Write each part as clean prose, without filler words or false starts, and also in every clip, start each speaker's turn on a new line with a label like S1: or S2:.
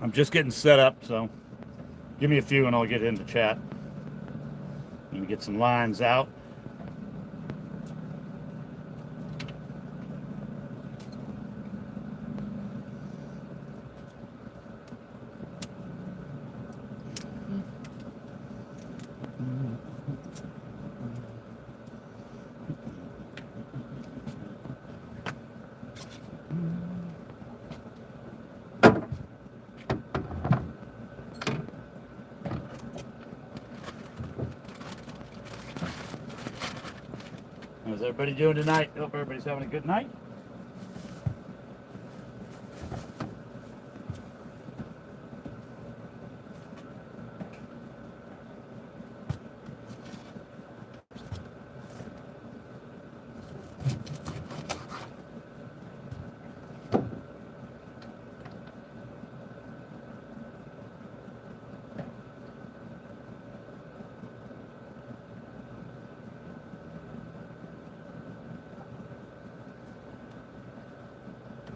S1: I'm just getting set up, so give me a few and I'll get into chat. Let me get some lines out. How's everybody doing tonight? Hope everybody's having a good night.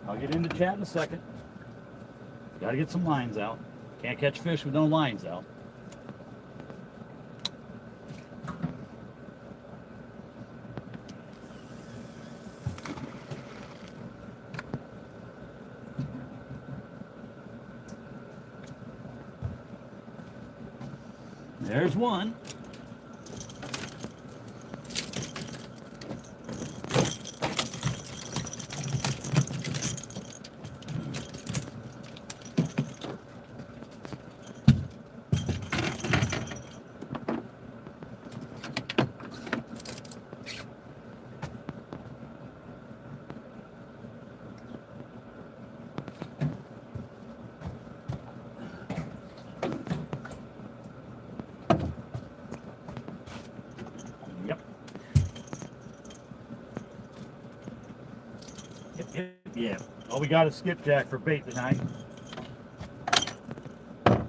S1: I'll get into chat in a second. Gotta get some lines out. Can't catch fish with no lines out. There's one. Yeah. All we got is skipjack for bait tonight. But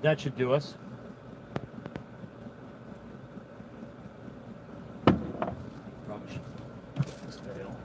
S1: that should do us. Probably should put this tail.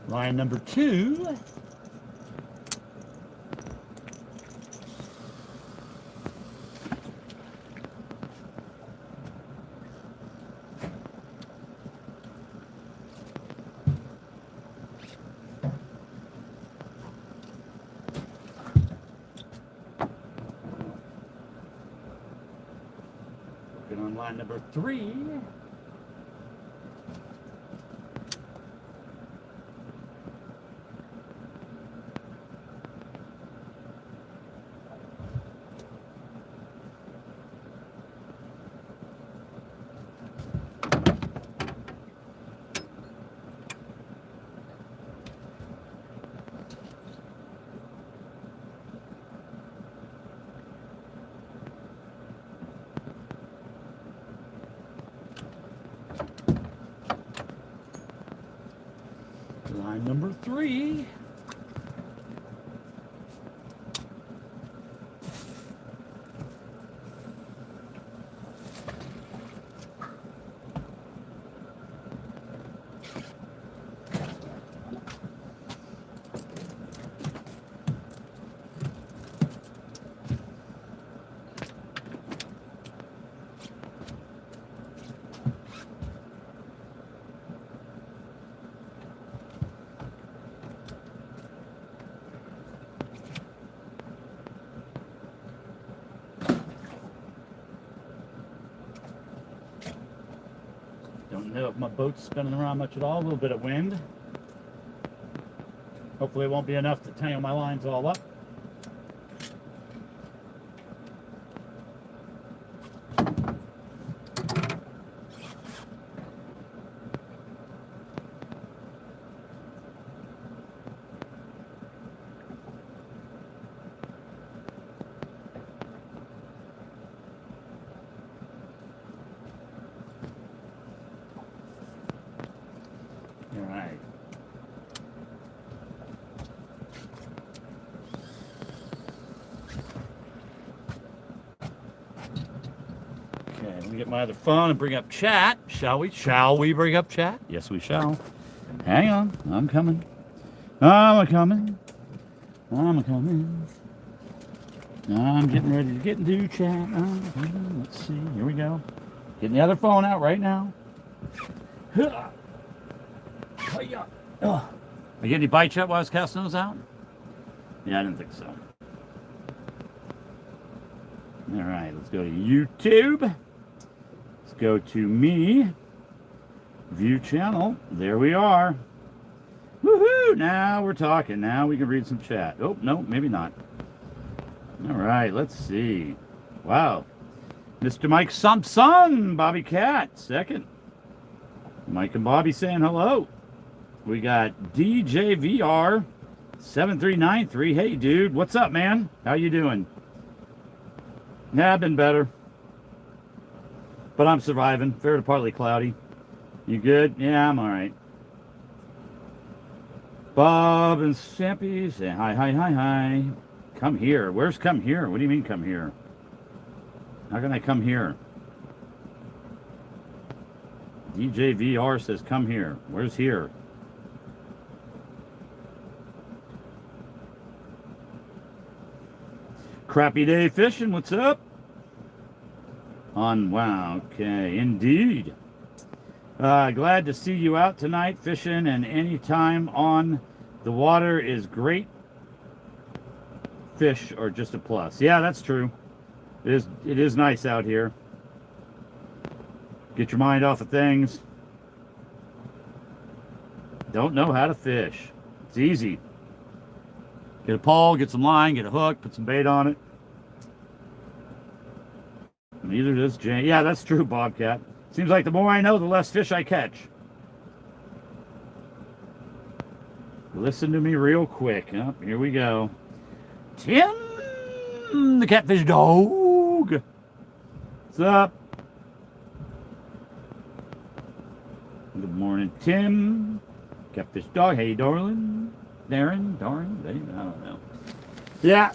S1: Line number 2. Working on line number 3. Line number 3. don't know if my boat's spinning around much at all. A little bit of wind. Hopefully it won't be enough to tangle my lines all up. All right. Okay, let me get my other phone and bring up chat. Shall we? Shall we bring up chat? Yes, we shall. Hang on. I'm coming. I'm coming. I'm coming. I'm getting ready to get into chat. Let's see. Here we go. Getting the other phone out right now. I get any bites yet while I was casting those out? Yeah, I didn't think so. All right, let's go to YouTube. Let's go to me. View channel. There we are. Woohoo! Now we're talking. Now we can read some chat. Oh, no, maybe not. All right, let's see. Wow. Mr. Mike Sampson, Bobby Cat, second. Mike and Bobby saying hello. We got DJVR 7393. Hey, dude, what's up, man? How you doing? Yeah, I've been better. But I'm surviving. Fair to partly cloudy. You good? Yeah, I'm all right. Bob and Sampy say hi, hi, hi, hi. Come here. Where's come here? What do you mean come here? How can I come here? DJVR says come here. Where's here? Crappy day fishing. What's up? Wow. Okay. Indeed. Glad to see you out tonight fishing, and any time on the water is great. Fish are just a plus. Yeah, that's true. It is nice out here. Get your mind off of things. Don't know how to fish. It's easy. Get a pole, get some line, get a hook, put some bait on it. Neither does Jane. Yeah, that's true, Bobcat. Seems like the more I know, the less fish I catch. Listen to me real quick. Oh, here we go. Tim, the catfish dog. What's up? Good morning, Tim. Catfish dog. Hey, darling. Darren. I don't know. Yeah.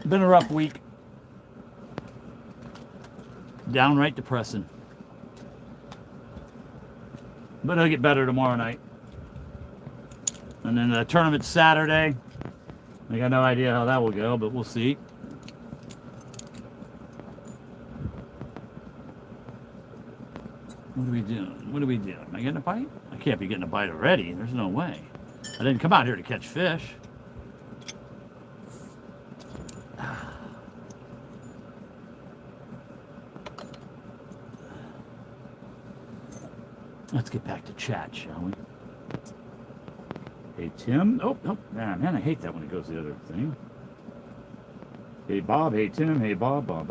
S1: Been a rough week. Downright depressing. But it'll get better tomorrow night. And then the tournament Saturday. I got no idea how that will go, but we'll see. What are we doing? What are we doing? Am I getting a bite? I can't be getting a bite already. There's no way. I didn't come out here to catch fish. Let's get back to chat, shall we? Hey, Tim. Oh, man, I hate that when it goes the other thing. Hey, Bob. Hey, Tim. Hey, Bob. Bob.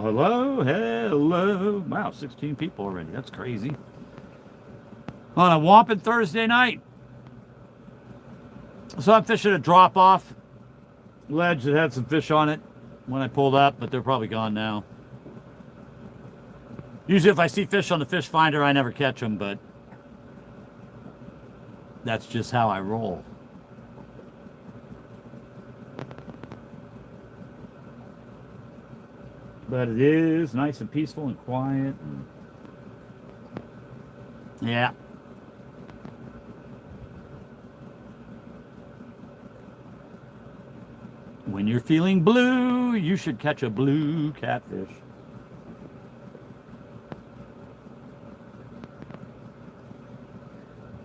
S1: Hello. Wow, 16 people already. That's crazy. On a whopping Thursday night. So I'm fishing a drop-off ledge that had some fish on it when I pulled up, but they're probably gone now. Usually if I see fish on the fish finder, I never catch them, but that's just how I roll. But it is nice and peaceful and quiet. Yeah. When you're feeling blue, you should catch a blue catfish.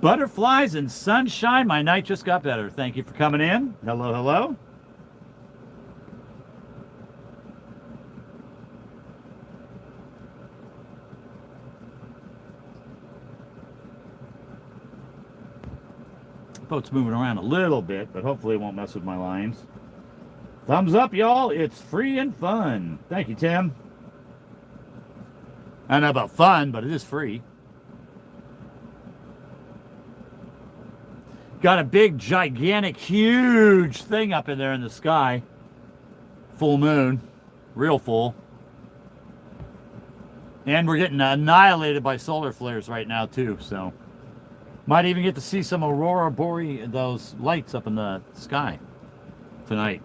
S1: Butterflies and sunshine. My night just got better. Thank you for coming in. Hello. Boat's moving around a little bit, but hopefully it won't mess with my lines. Thumbs up, y'all. It's free and fun. Thank you, Tim. I don't know about fun, but it is free. Got a big, gigantic, huge thing up in there in the sky. Full moon. Real full. And we're getting annihilated by solar flares right now, too. So, might even get to see some aurora borealis, those lights up in the sky tonight.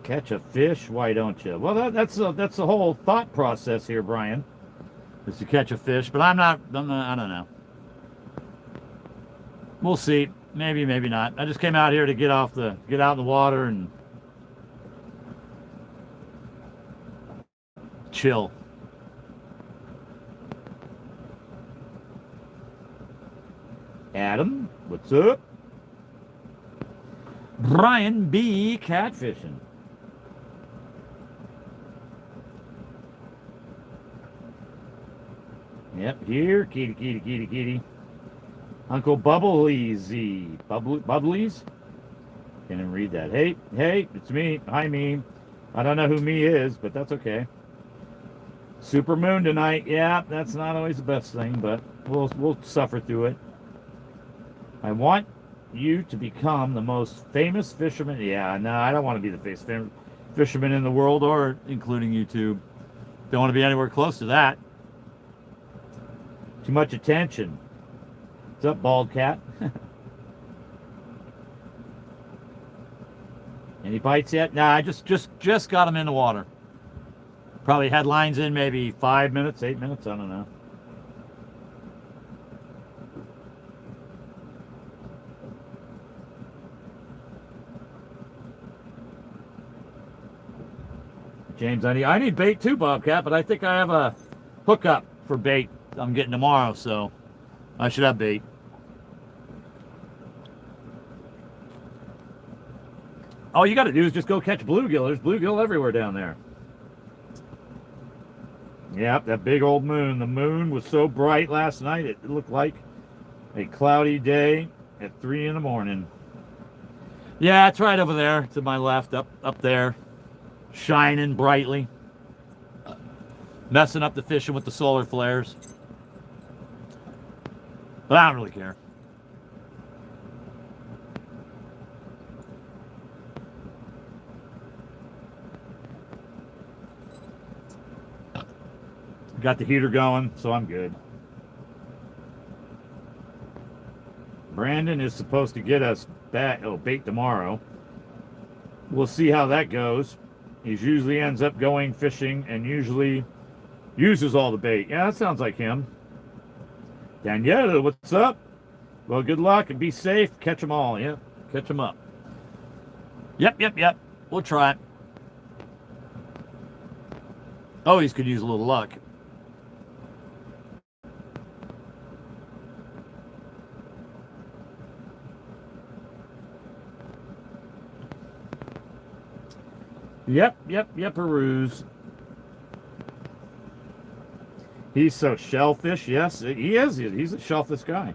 S1: Catch a fish? Why don't you? Well, that's the whole thought process here, Brian. Is to catch a fish, but I'm not. I don't know. We'll see. Maybe, maybe not. I just came out here to get out in the water and chill. Adam, what's up? Brian B. catfishing. Yep, here, kitty, kitty, kitty, kitty. Uncle Bubblies. Bubblies? Can't even read that. Hey, it's me. Hi, me. I don't know who me is, but that's okay. Super moon tonight. Yeah, that's not always the best thing, but we'll suffer through it. I want you to become the most famous fisherman. Yeah, no, I don't want to be the famous fisherman in the world, or including YouTube. Don't want to be anywhere close to that. Too much attention. What's up, bald cat? Any bites yet? Nah, I just got them in the water. Probably had lines in maybe 5 minutes, 8 minutes, I don't know. James, I need bait too, Bobcat, but I think I have a hookup for bait I'm getting tomorrow, so I should have bait. All you got to do is just go catch bluegill. There's bluegill everywhere down there. Yep, that big old moon. The moon was so bright last night, it looked like a cloudy day at 3 in the morning. Yeah, it's right over there to my left, up there, shining brightly, messing up the fishing with the solar flares. But I don't really care. Got the heater going, so I'm good. Brandon is supposed to get us bait tomorrow. We'll see how that goes. He usually ends up going fishing and usually uses all the bait. Yeah, that sounds like him. Danielle, what's up? Well, good luck and be safe. Catch them all. Yep, catch them up. Yep. We'll try it. Always could use a little luck. Yep, peruse. He's so shellfish. Yes, he is. He's a shellfish guy.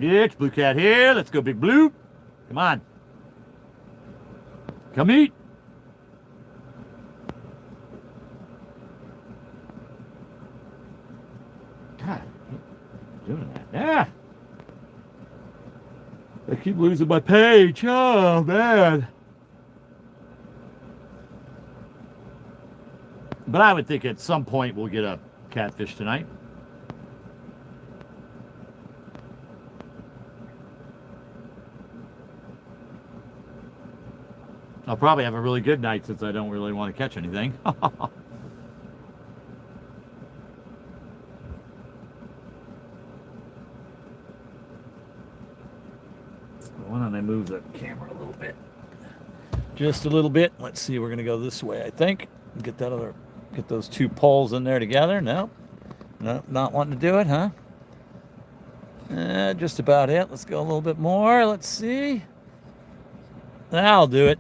S1: It's Blue Cat here. Let's go, Big Blue. Come on. Come eat. God, doing that. Yeah. I keep losing my page. Oh, man. But I would think at some point we'll get a catfish tonight. I'll probably have a really good night since I don't really want to catch anything. Why don't I move the camera a little bit? just a little bit. Let's see, we're gonna go this way, I think. Get those two poles in there together. No, not wanting to do it, huh? Just about it. Let's go a little bit more. Let's see. That'll do it.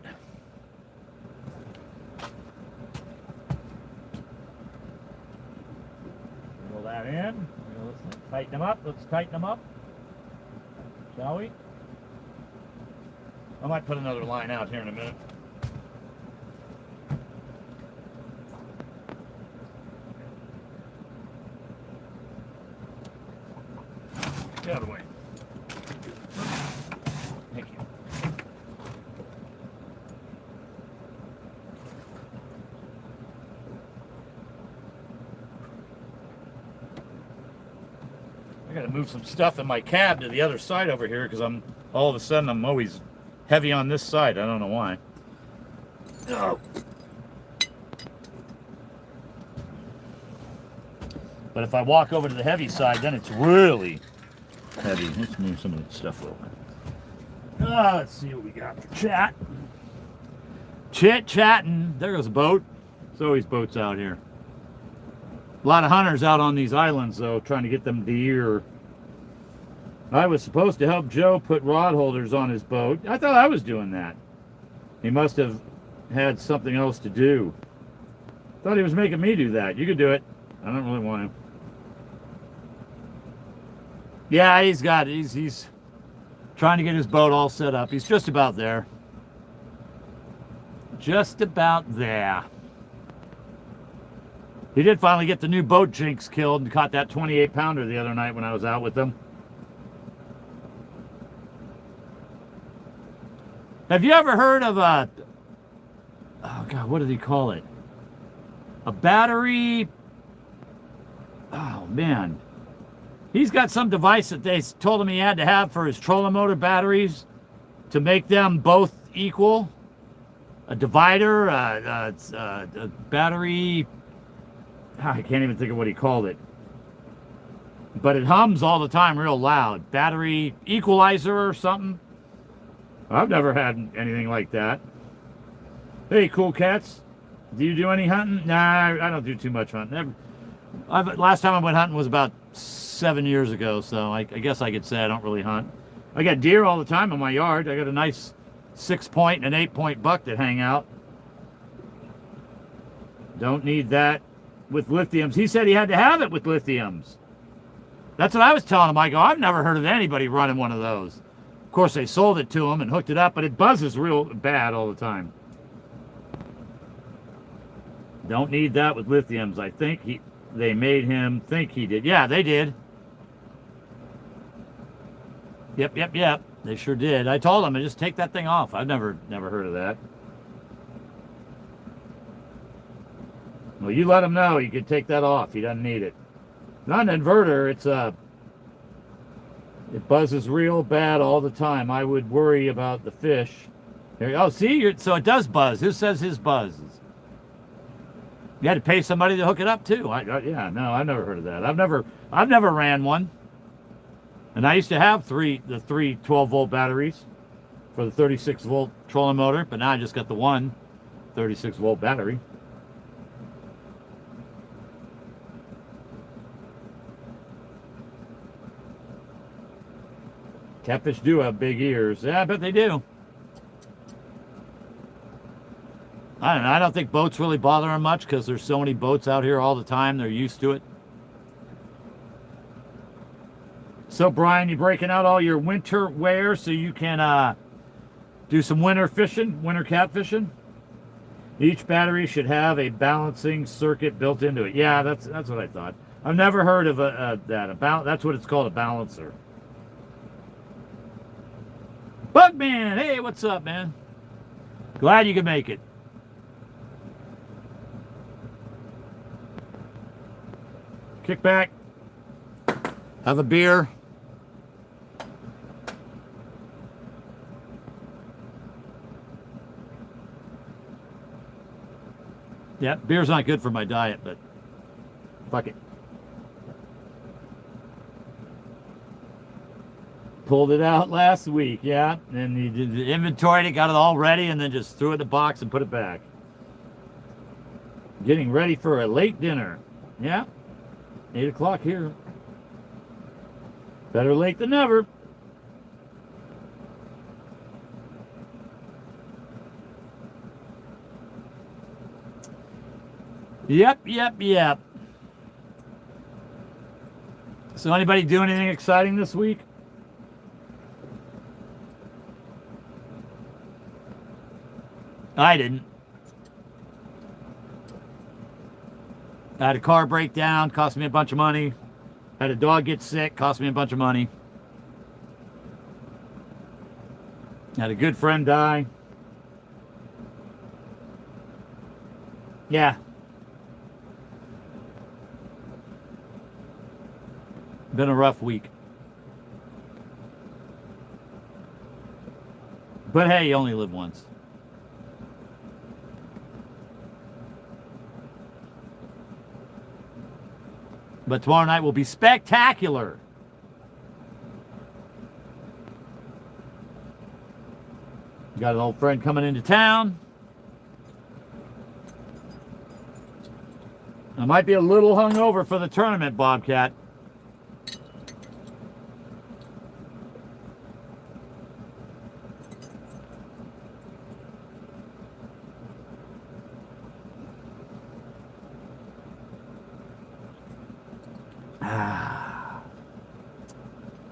S1: Roll that in. Let's tighten them up. Let's tighten them up. Shall we? I might put another line out here in a minute. Get out of the way. Thank you. I gotta move some stuff in my cab to the other side over here because all of a sudden I'm always heavy on this side. I don't know why. Oh. But if I walk over to the heavy side, then it's really heavy. Let's move some of the stuff over. Let's see what we got for chat. Chit-chatting. There goes a boat. There's always boats out here. A lot of hunters out on these islands, though, trying to get them deer. I was supposed to help Joe put rod holders on his boat. I thought I was doing that. He must have had something else to do. Thought he was making me do that. You could do it. I don't really want to. Yeah, he's trying to get his boat all set up. He's just about there. Just about there. He did finally get the new boat jinx killed and caught that 28-pounder the other night when I was out with him. Have you ever heard of oh God, what did he call it? A battery, oh man. He's got some device that they told him he had to have for his trolling motor batteries to make them both equal. A divider, a battery, I can't even think of what he called it. But it hums all the time real loud. Battery equalizer or something. I've never had anything like that. Hey, cool cats. Do you do any hunting? Nah, I don't do too much hunting. Last time I went hunting was about 7 years ago, so I guess I could say I don't really hunt. I got deer all the time in my yard. I got a nice 6-point and an 8-point buck that hang out. Don't need that with lithiums. He said he had to have it with lithiums. That's what I was telling him. I go, I've never heard of anybody running one of those. Of course, they sold it to him and hooked it up, but it buzzes real bad all the time. Don't need that with lithiums. I think they made him think he did. Yeah, they did. Yep. They sure did. I told him to just take that thing off. I've never heard of that. Well, you let him know. You could take that off. He doesn't need it. Not an inverter. It buzzes real bad all the time. I would worry about the fish. Oh, see? So it does buzz. Who says his buzzes? You had to pay somebody to hook it up, too. Yeah, no, I've never heard of that. I've never ran one. And I used to have three 12-volt batteries for the 36-volt trolling motor, but now I just got the one 36-volt battery. Catfish do have big ears. Yeah, I bet they do. I don't know. I don't think boats really bother them much because there's so many boats out here all the time. They're used to it. So, Brian, you breaking out all your winter wear so you can do some winter fishing, winter catfishing? Each battery should have a balancing circuit built into it. Yeah, that's what I thought. I've never heard of that. That's what it's called, a balancer. Bugman, hey, what's up, man? Glad you could make it. Kick back. Have a beer. Yeah, beer's not good for my diet, but fuck it. pulled it out last week, yeah. And you did the inventory, got it all ready, and then just threw it in the box and put it back. Getting ready for a late dinner. Yeah. 8 o'clock here. Better late than never. Yep. So anybody do anything exciting this week? I didn't. I had a car breakdown, cost me a bunch of money. Had a dog get sick, cost me a bunch of money. Had a good friend die. Yeah. Been a rough week. But hey, you only live once. But tomorrow night will be spectacular. Got an old friend coming into town. I might be a little hungover for the tournament, Bobcat.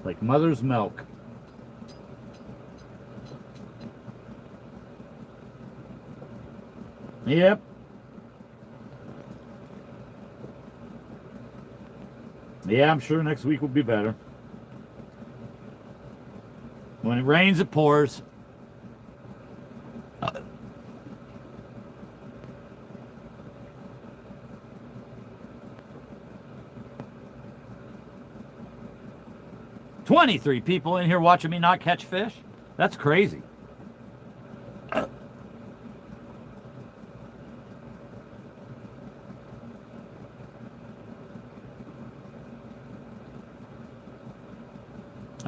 S1: Like mother's milk. Yep. Yeah, I'm sure next week will be better. When it rains, it pours. 23 people in here watching me not catch fish? That's crazy. I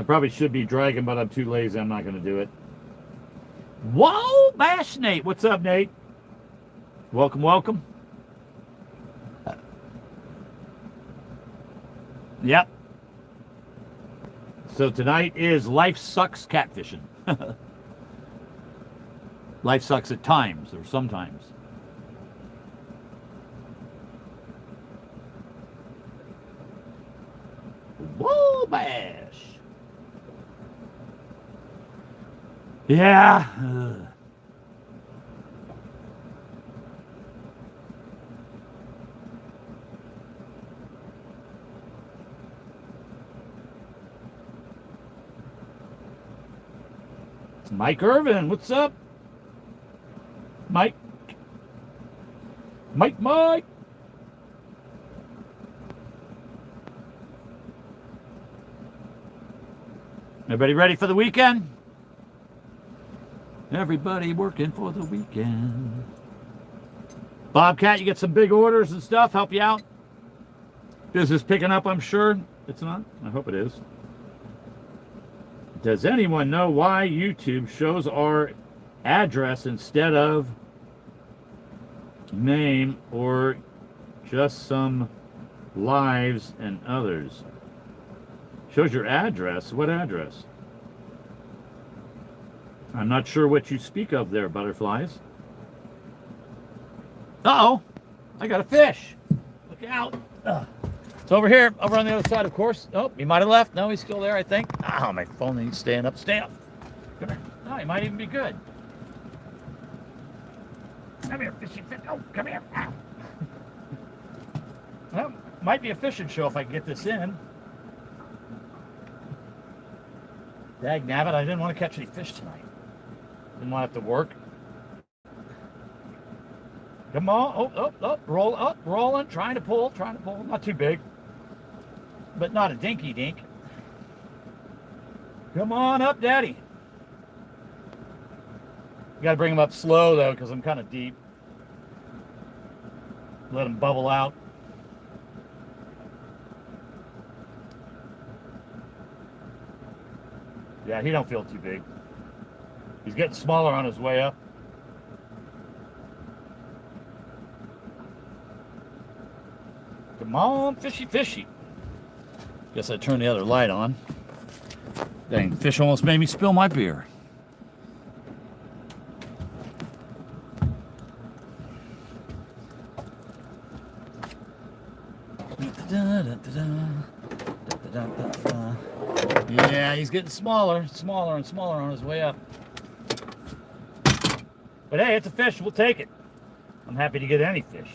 S1: probably should be dragging, but I'm too lazy. I'm not going to do it. Whoa, Bash Nate. What's up, Nate? Welcome. Yep. So tonight is Life Sucks Catfishing. Life sucks at times or sometimes. Whoa, Bash. Yeah. Mike Irvin, what's up? Mike. Everybody ready for the weekend? Everybody working for the weekend. Bobcat, you get some big orders and stuff, help you out? Business picking up, I'm sure. It's not? I hope it is. Does anyone know why YouTube shows our address instead of name or just some lives and others? Shows your address? What address? I'm not sure what you speak of there, butterflies. Uh-oh. I got a fish. Look out. It's over here, over on the other side, of course. Oh, he might have left. No, he's still there, I think. Oh, my phone ain't staying up. Stay up. Come here. Oh, he might even be good. Come here, fishing fish. Oh, come here. Ow. Well, might be a fishing show if I can get this in. Dag nabbit, I didn't want to catch any fish tonight. Didn't want to have to work. Come on. Oh, roll up, rolling, trying to pull. Not too big, but not a dinky dink. Come on up, Daddy. You gotta bring him up slow though, because I'm kind of deep. Let him bubble out. Yeah, he don't feel too big. He's getting smaller on his way up. Come on, fishy, fishy. Guess I turned the other light on. Dang, fish almost made me spill my beer. Yeah, he's getting smaller and smaller on his way up. But hey, it's a fish. We'll take it. I'm happy to get any fish.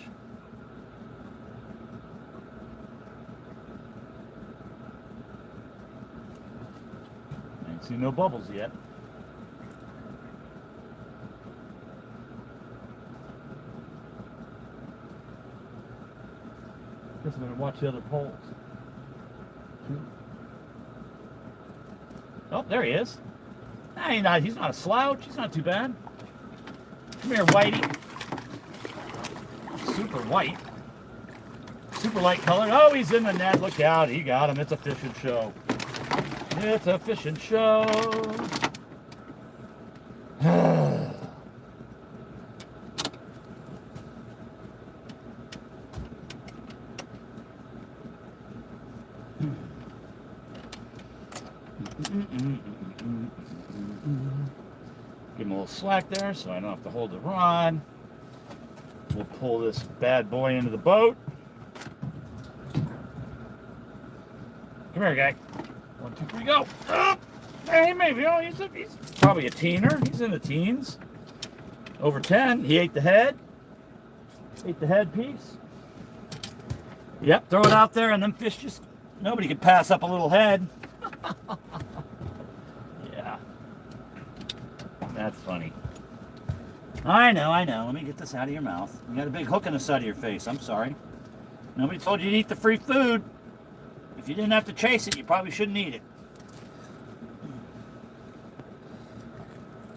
S1: I ain't seen no bubbles yet. Guess I'm gonna watch the other poles. Oh, there he is. Nah, he's not a slouch. He's not too bad. Come here, Whitey. Super white. Super light colored. Oh, he's in the net. Look out. He got him. It's a fishing show. It's a fishing show. Give him a little slack there so I don't have to hold the rod. We'll pull this bad boy into the boat. Come here, guy. 1, 2, 3, go. Oh, hey, maybe. Oh, he's probably a teener. He's in the teens. Over 10. He ate the head. Ate the head piece. Yep, throw it out there, and them fish just... Nobody can pass up a little head. Yeah. That's funny. I know. Let me get this out of your mouth. You got a big hook in the side of your face. I'm sorry. Nobody told you to eat the free food. If you didn't have to chase it, you probably shouldn't eat it.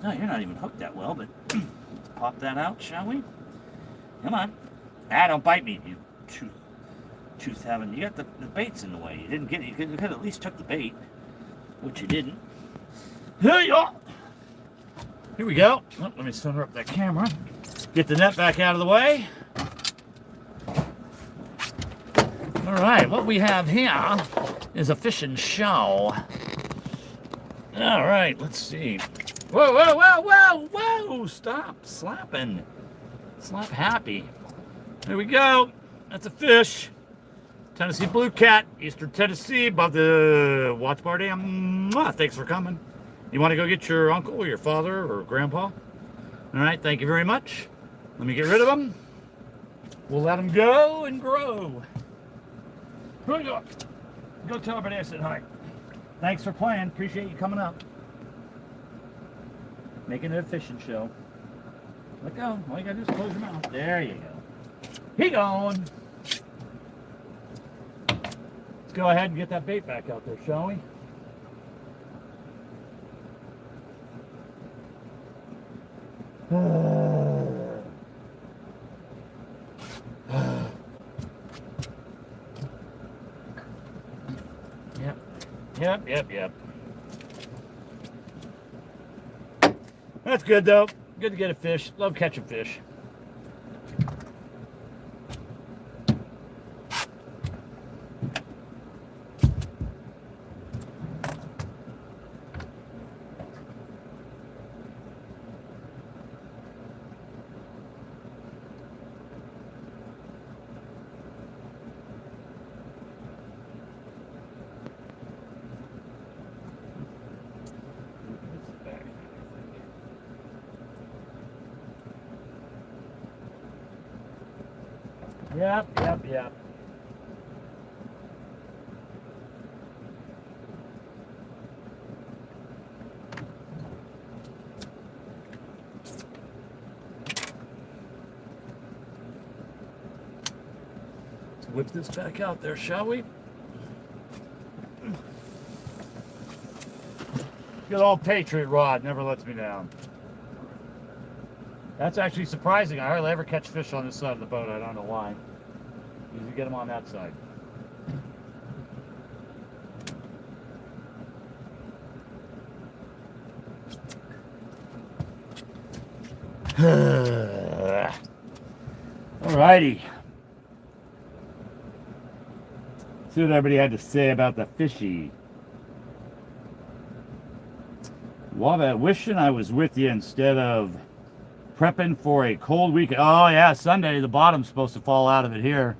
S1: No, you're not even hooked that well, but let's pop that out, shall we? Come on. Don't bite me, you tooth having. You got the bait's in the way. You didn't get it. You could have at least took the bait, which you didn't. Here you are. Here we go. Oh, let me center up that camera. Get the net back out of the way. All right, what we have here is a fishing show. All right, let's see. Whoa. Stop slapping. Slap happy. There we go. That's a fish. Tennessee blue cat, Eastern Tennessee, above the Watch Bar Dam. Thanks for coming. You want to go get your uncle or your father or grandpa? All right, thank you very much. Let me get rid of them. We'll let them go and grow. Here we go. Go tell everybody I said hi. Thanks for playing. Appreciate you coming up. Making it a fishing show. Let go. All you gotta do is close your mouth. There you go. He going. Let's go ahead and get that bait back out there, shall we? Yep. That's good, though. Good to get a fish. Love catching fish. Yep. Let's whip this back out there, shall we? Good old Patriot rod never lets me down. That's actually surprising. I hardly ever catch fish on this side of the boat. I don't know why. Usually get them on that side. Alrighty. See what everybody had to say about the fishy. Wombat, wishing I was with you instead of prepping for a cold week. Oh, yeah, Sunday, the bottom's supposed to fall out of it here.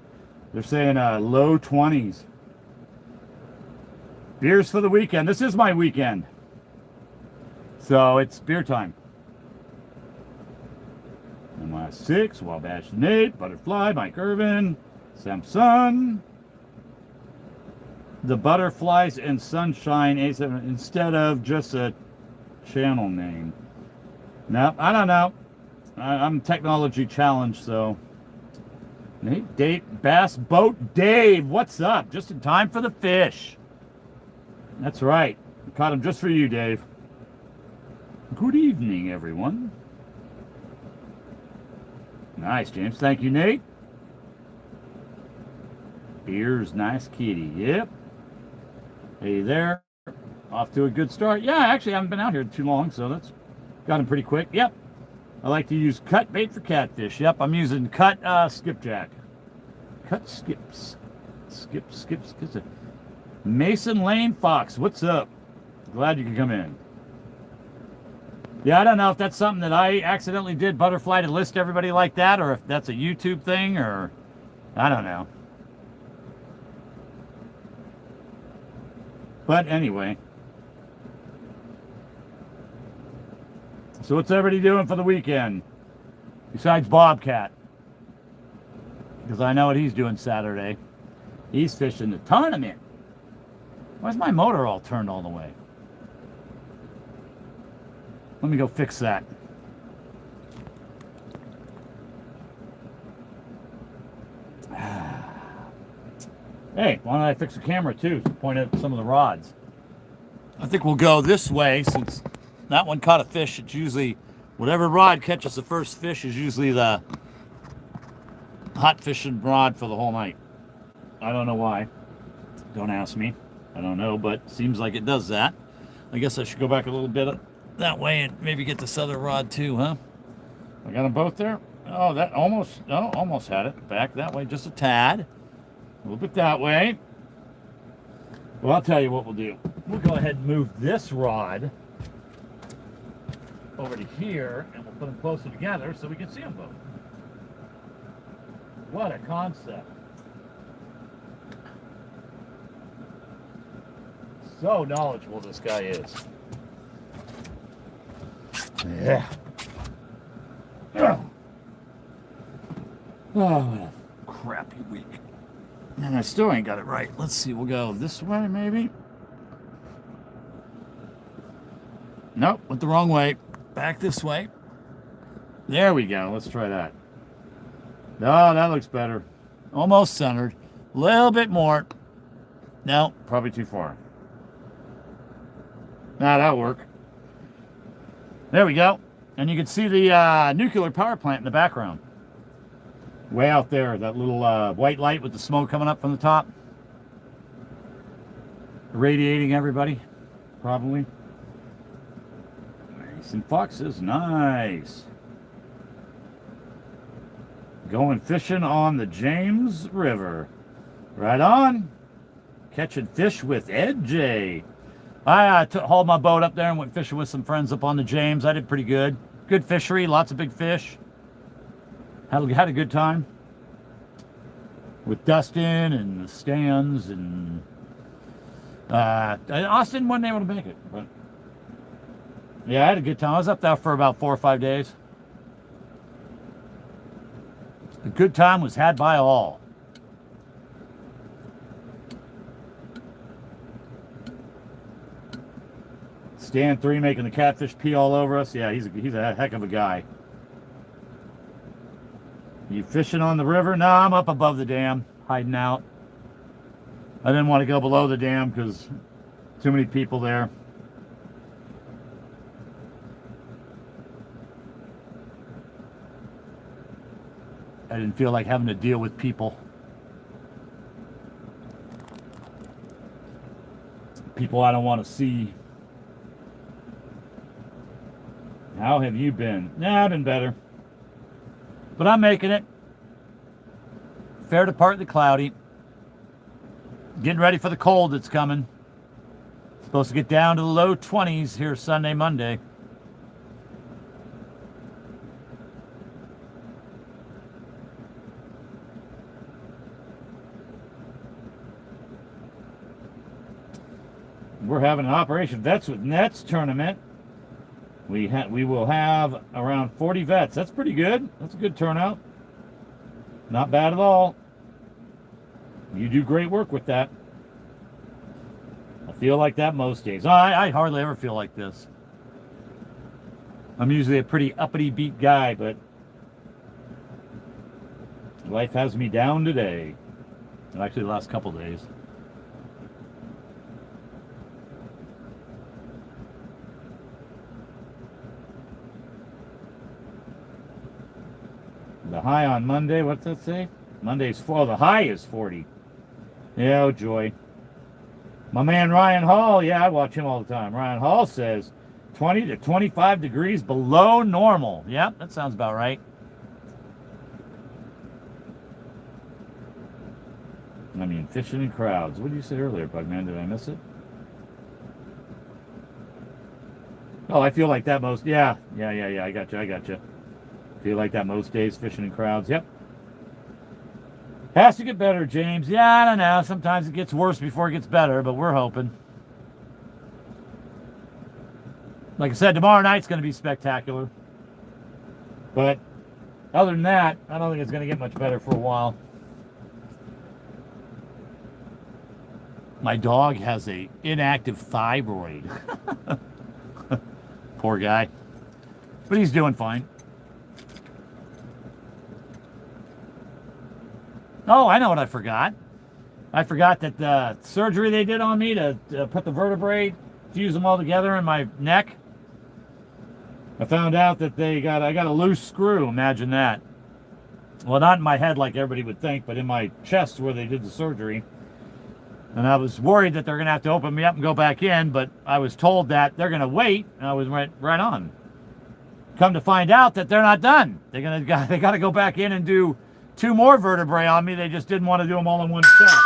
S1: They're saying low 20s. Beers for the weekend. This is my weekend. So it's beer time. MI6, Wabash Nate, Butterfly, Mike Irvin, Samson. The Butterflies and Sunshine A7 instead of just a channel name. No, I don't know. I'm technology challenged, so. Nate, Date, Bass Boat Dave, what's up? Just in time for the fish. That's right. Caught him just for you, Dave. Good evening, everyone. Nice, James. Thank you, Nate. Beer's nice kitty. Yep. Hey there. Off to a good start. Yeah, actually, I haven't been out here too long, so that's got him pretty quick. Yep. I like to use cut bait for catfish. Yep, I'm using cut skipjack. Cut skips. Skips. Mason Lane Fox, what's up? Glad you could come in. Yeah, I don't know if that's something that I accidentally did, Butterfly, to list everybody like that, or if that's a YouTube thing, or I don't know. But anyway. So what's everybody doing for the weekend? Besides Bobcat. Because I know what he's doing Saturday. He's fishing the tournament. Why's my motor all turned all the way? Let me go fix that. Hey, why don't I fix the camera too? Point at some of the rods. I think we'll go this way since that one caught a fish. It's usually, whatever rod catches the first fish is usually the hot fishing rod for the whole night. I don't know why. Don't ask me. I don't know, but seems like it does that. I guess I should go back a little bit that way and maybe get this other rod too, huh? I got them both there. Oh, that almost had it. Back that way, just a tad. A little bit that way. Well, I'll tell you what we'll do. We'll go ahead and move this rod over to here, and we'll put them closer together so we can see them both. What a concept. So knowledgeable this guy is. Yeah. Oh, what a crappy week. And I still ain't got it right. Let's see, we'll go this way maybe. Nope, went the wrong way. Back this way. There we go. Let's try that. Oh, that looks better. Almost centered. A little bit more. No, probably too far. Nah, that'll work. There we go. And you can see the nuclear power plant in the background. Way out there, that little white light with the smoke coming up from the top. Radiating everybody, probably. Nice. And foxes, nice. Going fishing on the James River. Right on. Catching fish with Ed J. I hauled my boat up there and went fishing with some friends up on the James. I did pretty good. Good fishery, lots of big fish. Had a good time with Dustin and the Stans and Austin wasn't able to make it, but yeah, I had a good time. I was up there for about 4 or 5 days. A good time was had by all. Stan 3 making the catfish pee all over us. Yeah, he's a heck of a guy. You fishing on the river? No, I'm up above the dam, hiding out. I didn't want to go below the dam because too many people there. I didn't feel like having to deal with people. People I don't want to see. How have you been? Nah, I've been better. But I'm making it. Fair to partly cloudy. Getting ready for the cold that's coming. Supposed to get down to the low 20s here Sunday, Monday. We're having an Operation Vets with Nets tournament. We will have around 40 vets. That's pretty good. That's a good turnout. Not bad at all. You do great work with that. I feel like that most days. I hardly ever feel like this. I'm usually a pretty uppity beat guy, but life has me down today. And actually the last couple days. The high on Monday, what's that say? Monday's, oh, the high is 40. Yeah, oh joy. My man Ryan Hall, yeah, I watch him all the time. Ryan Hall says 20 to 25 degrees below normal. Yep, that sounds about right. I mean, fishing in crowds. What did you say earlier, Bugman? Did I miss it? Oh, I feel like that most, yeah. I got you. Feel like that most days, fishing in crowds. Yep. Has to get better, James. Yeah, I don't know. Sometimes it gets worse before it gets better, but we're hoping. Like I said, tomorrow night's going to be spectacular. But other than that, I don't think it's going to get much better for a while. My dog has a inactive thyroid. Poor guy. But he's doing fine. Oh, I know what I forgot. I forgot that the surgery they did on me to put the vertebrae, fuse them all together in my neck. I found out that I got a loose screw. Imagine that. Well, not in my head like everybody would think, but in my chest where they did the surgery. And I was worried that they're going to have to open me up and go back in, but I was told that they're going to wait, and I was right on. Come to find out that they're not done. They got to go back in and do 2 more vertebrae on me. They just didn't want to do them all in one shot.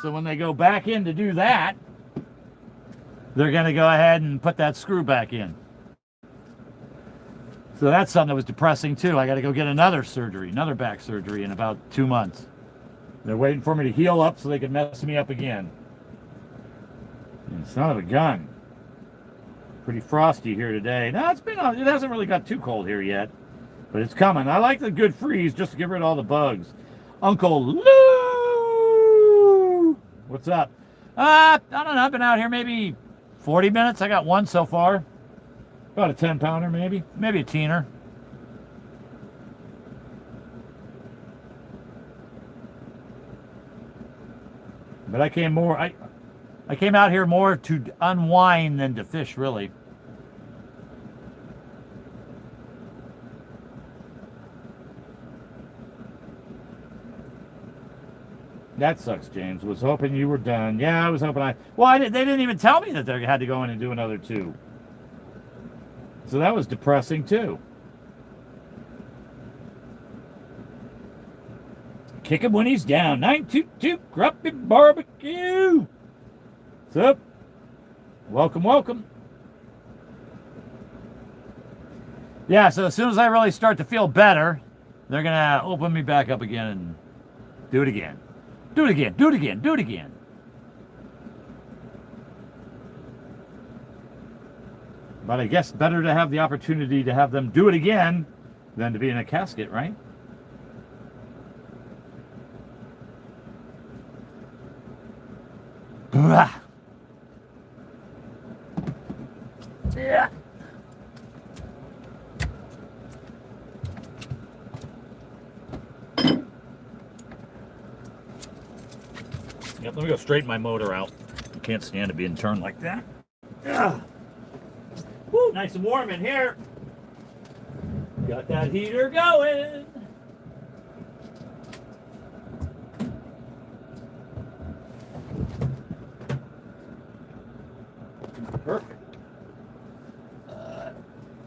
S1: So when they go back in to do that, they're going to go ahead and put that screw back in. So that's something that was depressing too. I got to go get another back surgery in about 2 months. They're waiting for me to heal up so they can mess me up again. And son of a gun. Pretty frosty here today. No, it hasn't really got too cold here yet. But it's coming. I like the good freeze just to get rid of all the bugs. Uncle Lou! What's up? I don't know. I've been out here maybe 40 minutes. I got one so far. About a 10-pounder maybe. Maybe a teener. But I came out here more to unwind than to fish, really. That sucks, James. Was hoping you were done. Yeah, I was hoping they didn't even tell me that they had to go in and do another 2. So that was depressing, too. Kick him when he's down. 922 Grumpy Barbecue. What's up? Welcome. Yeah, so as soon as I really start to feel better, they're going to open me back up again and do it again. Do it again. But I guess better to have the opportunity to have them do it again than to be in a casket, right? Blah. Yeah. Yep, let me go straighten my motor out. I can't stand it being turned like that. Ugh. Woo, nice and warm in here. Got that heater going. Perfect.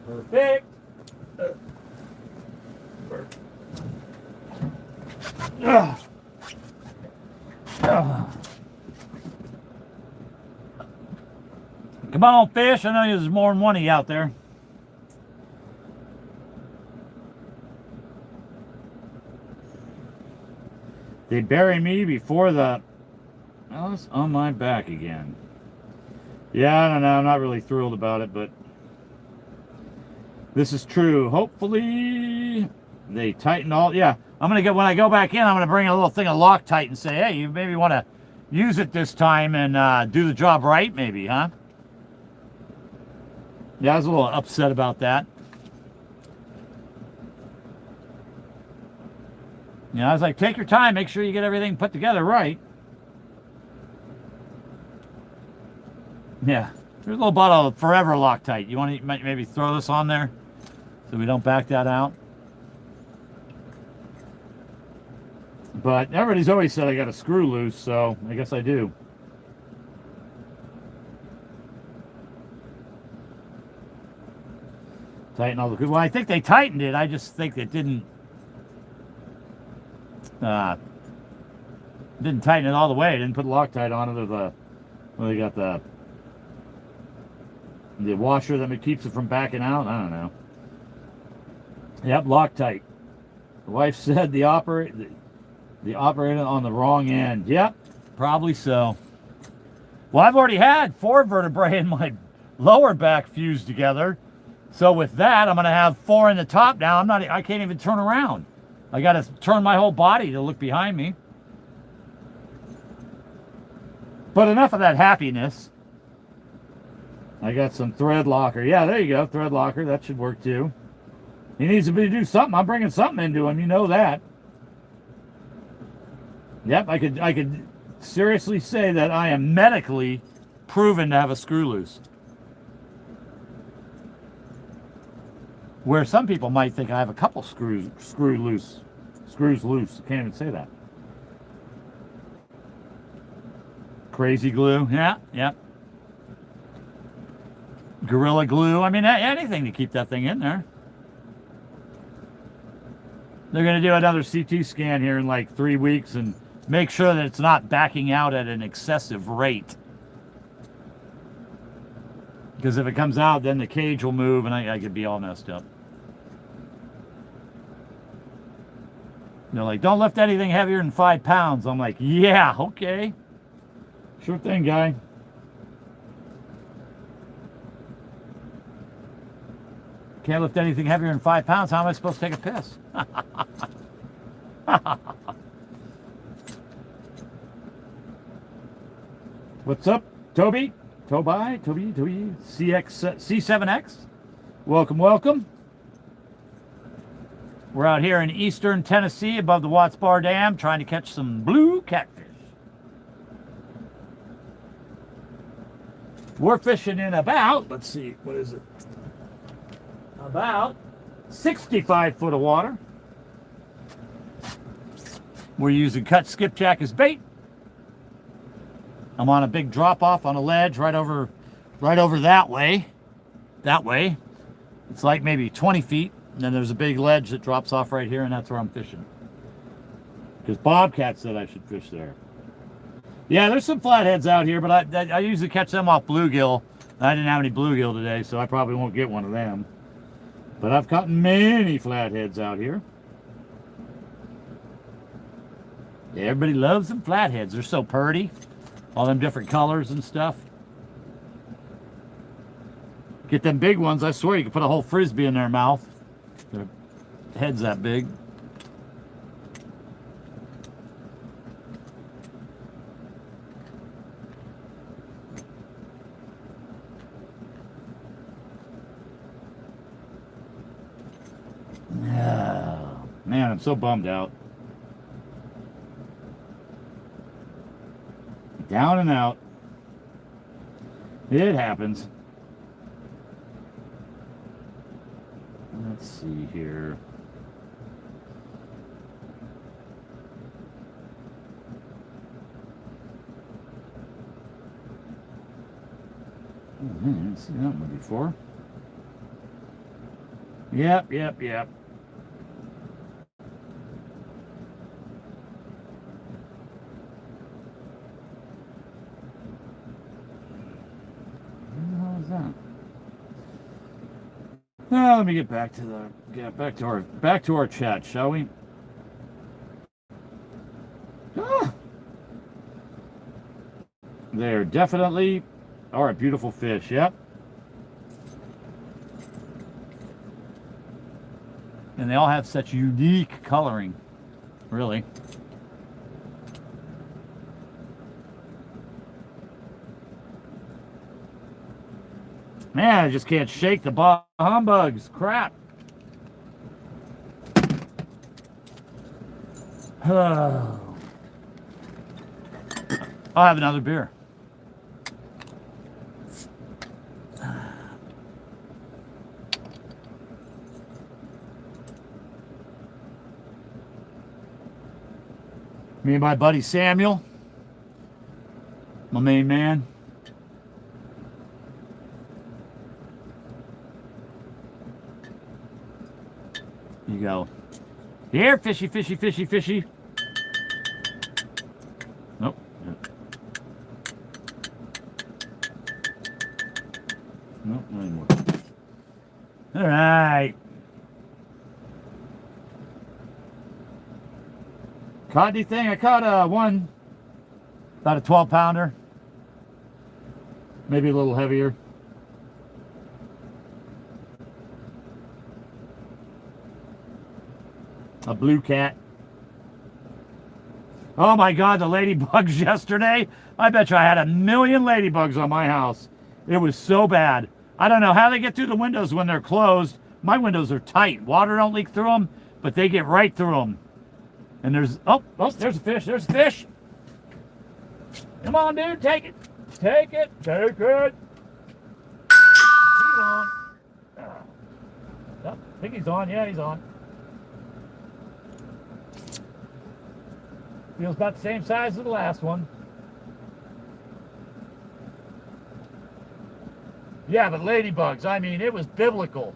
S1: Perfect. Perfect. Ugh. Ugh. Come on, fish. I know there's more than one of you out there. They bury me before the... Oh, it's on my back again. Yeah, I don't know. I'm not really thrilled about it, but this is true. Hopefully they tighten all... Yeah, I'm going to get... When I go back in, I'm going to bring a little thing of Loctite and say, hey, you maybe want to use it this time and do the job right, maybe, huh? Yeah, I was a little upset about that. You know, I was like, take your time, make sure you get everything put together right. Yeah, there's a little bottle of Forever Loctite. You want to maybe throw this on there so we don't back that out? But everybody's always said I got a screw loose, so I guess I do. Tighten all the... Well, I think they tightened it. I just think it didn't tighten it all the way. It didn't put Loctite on it, or the... Well, they got the washer that keeps it from backing out. I don't know. Yep, Loctite. The wife said the operator on the wrong end. Yep, probably so. Well, I've already had 4 vertebrae in my lower back fused together. So with that, I'm going to have 4 in the top now. I can't even turn around. I got to turn my whole body to look behind me. But enough of that happiness. I got some thread locker. Yeah, there you go, thread locker. That should work too. He needs to do something. I'm bringing something into him. You know that. Yep, I could seriously say that I am medically proven to have a screw loose. Where some people might think I have a couple screws loose. I can't even say that. Crazy glue, yeah. Gorilla glue. I mean, anything to keep that thing in there. They're going to do another CT scan here in like 3 weeks and make sure that it's not backing out at an excessive rate. Because if it comes out, then the cage will move and I could be all messed up. They're like, don't lift anything heavier than 5 pounds. I'm like, yeah, okay. Sure thing, guy. Can't lift anything heavier than 5 pounds. How am I supposed to take a piss? What's up, Toby? Toby, C7X. Welcome. We're out here in eastern Tennessee above the Watts Bar Dam trying to catch some blue catfish. We're fishing in about, let's see, what is it? About 65 foot of water. We're using cut skipjack as bait. I'm on a big drop off on a ledge right over that way. It's like maybe 20 feet. And then there's a big ledge that drops off right here, and that's where I'm fishing. Because Bobcat said I should fish there. Yeah, there's some flatheads out here, but I usually catch them off bluegill. I didn't have any bluegill today, so I probably won't get one of them. But I've caught many flatheads out here. Yeah, everybody loves them flatheads. They're so purty. All them different colors and stuff. Get them big ones, I swear you can put a whole frisbee in their mouth. Their head's that big. Oh, man, I'm so bummed out. Down and out. It happens. Let's see here. Oh, man, I didn't see that one before. Yep. Huh. Now let me get back to our chat, shall we? Ah, there definitely are a beautiful fish. Yep. And they all have such unique coloring, really. Man, I just can't shake the bah humbugs. Crap. I'll have another beer. Me and my buddy Samuel, my main man. You go. Here, fishy, fishy, fishy, fishy. Nope. Nope, no anymore. All right. Caught anything? I caught one, about a 12-pounder. Maybe a little heavier. A blue cat. Oh my God, the ladybugs yesterday. I bet you I had 1,000,000 ladybugs on my house. It was so bad. I don't know how they get through the windows when they're closed. My windows are tight. Water don't leak through them, but they get right through them. And there's, oh, there's a fish. There's a fish. Come on, dude, take it. Take it. Take it. He's on. Oh, I think he's on. Yeah, he's on. Feels about the same size as the last one. Yeah, but ladybugs, I mean, it was biblical.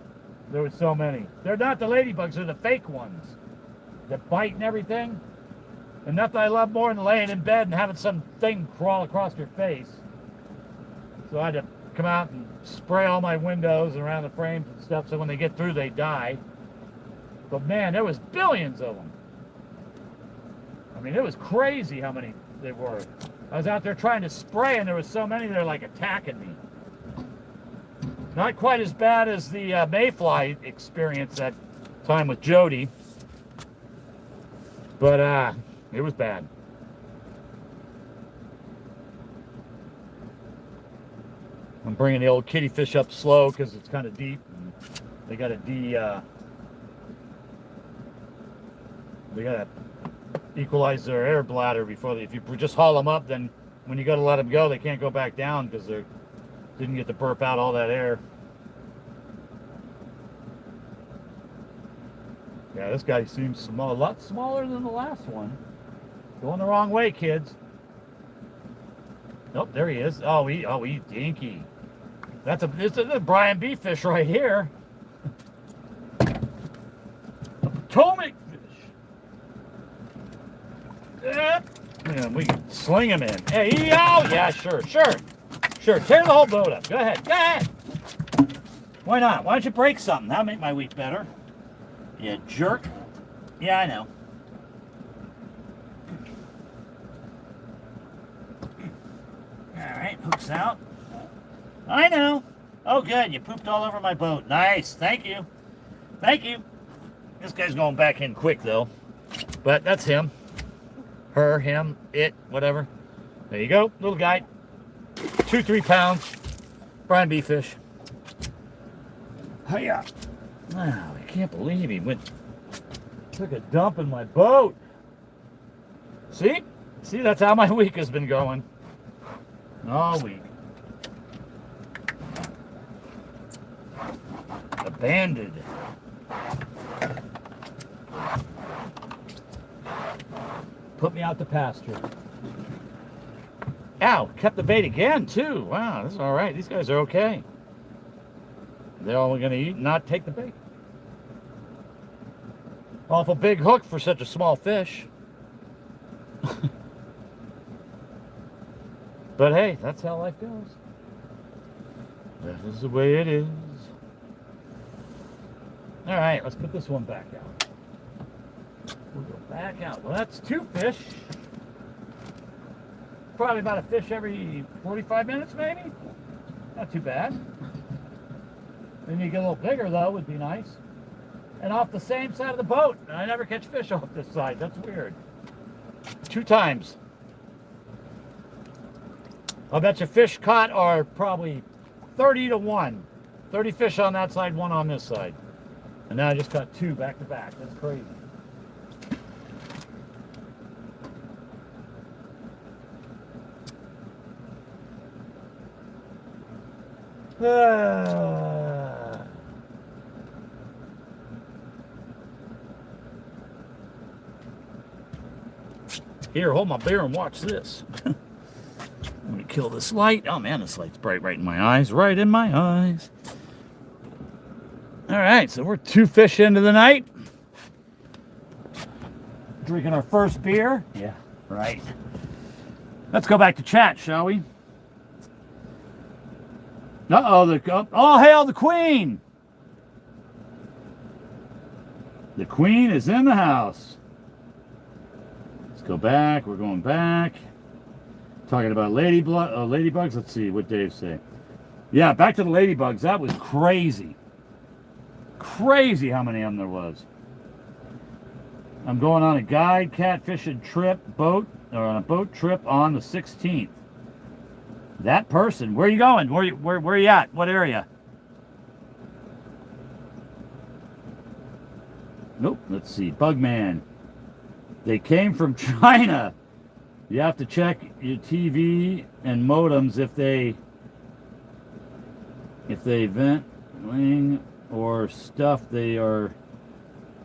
S1: There were so many. They're not the ladybugs, they're the fake ones that bite and everything. And nothing I love more than laying in bed and having some thing crawl across your face. So I had to come out and spray all my windows and around the frames and stuff so when they get through, they die. But man, there was billions of them. I mean, it was crazy how many there were. I was out there trying to spray, and there was so many that are like attacking me. Not quite as bad as the mayfly experience that time with Jody, but it was bad. I'm bringing the old kitty fish up slow because it's kind of deep. And they got to equalize their air bladder before if you just haul them up, then when you got to let them go, they can't go back down because they didn't get to burp out all that air. Yeah, this guy seems small, a lot smaller than the last one. Going the wrong way, kids. Nope, there he is. Oh, he's dinky. It's a Brian B. fish right here. A Potomac fish. Yeah, we can sling him in. Hey, oh, yeah, sure. Tear the whole boat up. Go ahead. Why not? Why don't you break something? That'll make my week better. You jerk. Yeah, I know. Alright, hooks out. I know. Oh, good. You pooped all over my boat. Nice. Thank you. This guy's going back in quick, though. But that's him. Her, him, it, whatever. There you go. Little guy. 2-3 pounds. Brian B. fish. Hiya. Wow, I can't believe he took a dump in my boat. See, that's how my week has been going. All week. Abandoned. Put me out to pasture. Ow, kept the bait again, too. Wow, this is all right. These guys are okay. They're all going to eat and not take the bait. Awful big hook for such a small fish. But hey, that's how life goes. This is the way it is. All right, let's put this one back out. We'll go back out. Well, that's 2 fish. Probably about a fish every 45 minutes, maybe. Not too bad. Then you get a little bigger, though, would be nice. And off the same side of the boat. I never catch fish off this side. That's weird. 2 times. I'll bet you fish caught are probably 30 to 1. 30 fish on that side, 1 on this side. And now I just caught 2 back to back. That's crazy. Here, hold my beer and watch this. Let me kill this light. Oh man, this light's bright right in my eyes. Right in my eyes. All right, so we're 2 fish into the night. Drinking our first beer. Yeah, right. Let's go back to chat, shall we? Uh-oh, all hail the Queen! The Queen is in the house. Let's go back. We're going back. Talking about ladybugs. Let's see what Dave say. Yeah, back to the ladybugs. That was crazy. Crazy how many of them there was. I'm going on a guide catfishing on a boat trip on the 16th. That person, where are you going? Where are you at? What area? Nope, let's see. Bugman. They came from China. You have to check your TV and modems if they vent, wing, or stuff. They are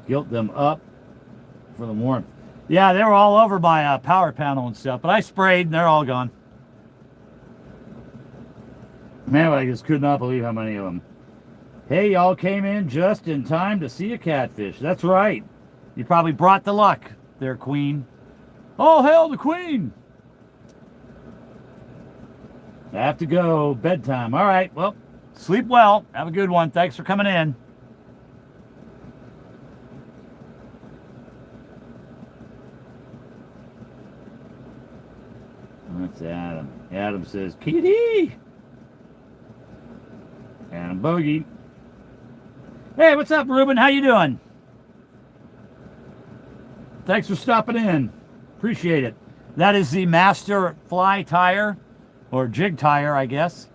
S1: gilt them up for the warmth. Yeah, they were all over my power panel and stuff, but I sprayed and they're all gone. Man, I just could not believe how many of them. Hey, y'all came in just in time to see a catfish. That's right. You probably brought the luck there, Queen. All hail the Queen. I have to go. Bedtime. All right. Well, sleep well. Have a good one. Thanks for coming in. That's Adam. Adam says, Kitty. Adam Bogey. Hey, what's up, Ruben? How you doing? Thanks for stopping in. Appreciate it. That is the Master Fly Tire, or jig tire, I guess.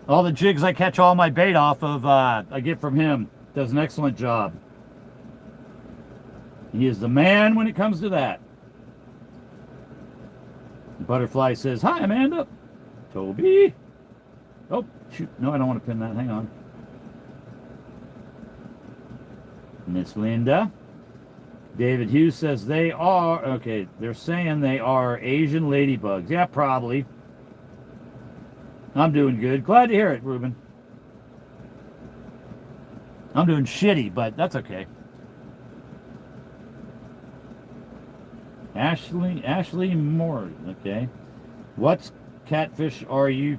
S1: All the jigs I catch all my bait off of, I get from him. Does an excellent job. He is the man when it comes to that. Butterfly says, hi, Amanda. Toby. Oh, shoot. No, I don't want to pin that. Hang on. Miss Linda. David Hughes says they are, okay, they're saying they are Asian ladybugs. Yeah, probably. I'm doing good. Glad to hear it, Ruben. I'm doing shitty, but that's okay. Ashley Moore, okay. What catfish are you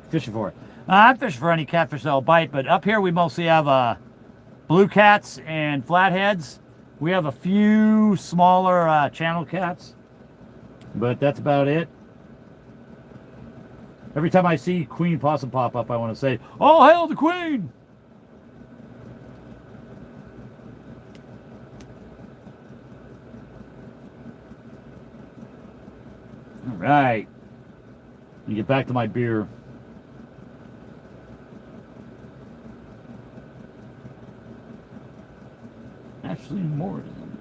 S1: fishing for? I'm fishing for any catfish that'll bite, but up here we mostly have blue cats and flatheads. We have a few smaller channel cats, but that's about it. Every time I see Queen Possum pop up, I want to say, "Oh, hail the Queen!" All right. Let me get back to my beer. Ashley Morrison.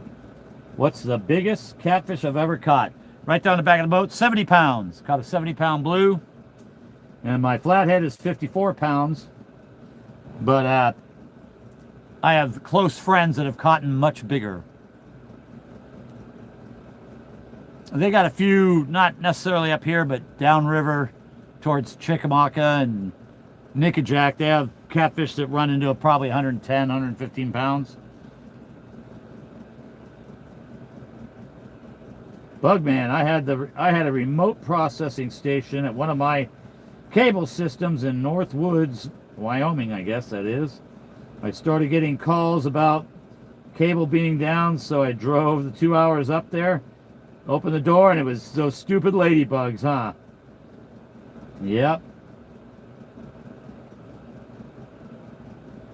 S1: What's the biggest catfish I've ever caught? Right down the back of the boat, 70 pounds. Caught a 70-pound blue. And my flathead is 54 pounds. But I have close friends that have caught much bigger. They got a few, not necessarily up here, but downriver towards Chickamauga and Nickajack. They have catfish that run into probably 110, 115 pounds. Bugman, I had a remote processing station at one of my cable systems in North Woods, Wyoming, I guess that is. I started getting calls about cable being down, so I drove the 2 hours up there, opened the door, and it was those stupid ladybugs, huh? Yep.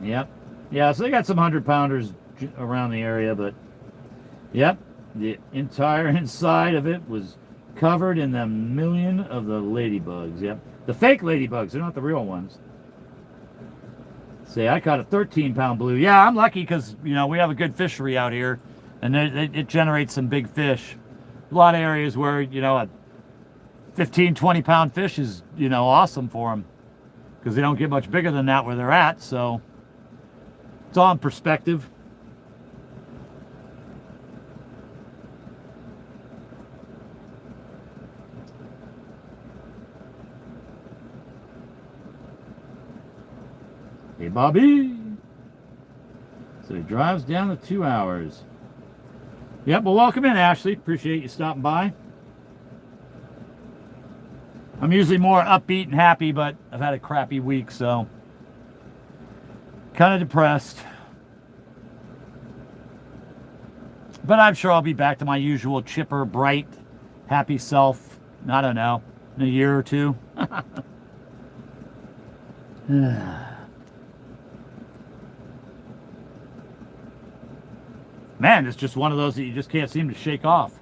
S1: Yep. Yeah, so they got some 100-pounders around the area, but yep, the entire inside of it was covered in the million of the ladybugs. Yep. The fake ladybugs, they're not the real ones. See, I caught a 13-pound blue. Yeah, I'm lucky because, we have a good fishery out here, and it generates some big fish. A lot of areas where, a 15, 20-pound fish is, awesome for them because they don't get much bigger than that where they're at, so it's all in perspective. Hey, Bobby. So he drives down the 2 hours. Yep, well, welcome in, Ashley. Appreciate you stopping by. I'm usually more upbeat and happy, but I've had a crappy week, so kind of depressed. But I'm sure I'll be back to my usual chipper, bright, happy self, I don't know, in a year or two. Man, it's just one of those that you just can't seem to shake off.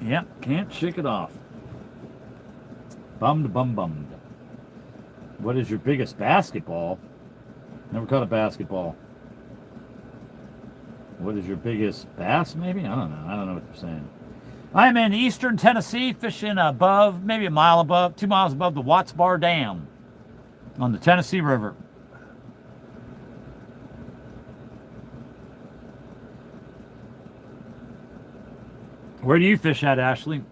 S1: Yep, can't shake it off. Bummed. What is your biggest basketball? Never caught a basketball. What is your biggest bass, maybe? I don't know what you're saying. I'm in eastern Tennessee, fishing above, maybe a mile above, 2 miles above the Watts Bar Dam on the Tennessee River. Where do you fish at, Ashley?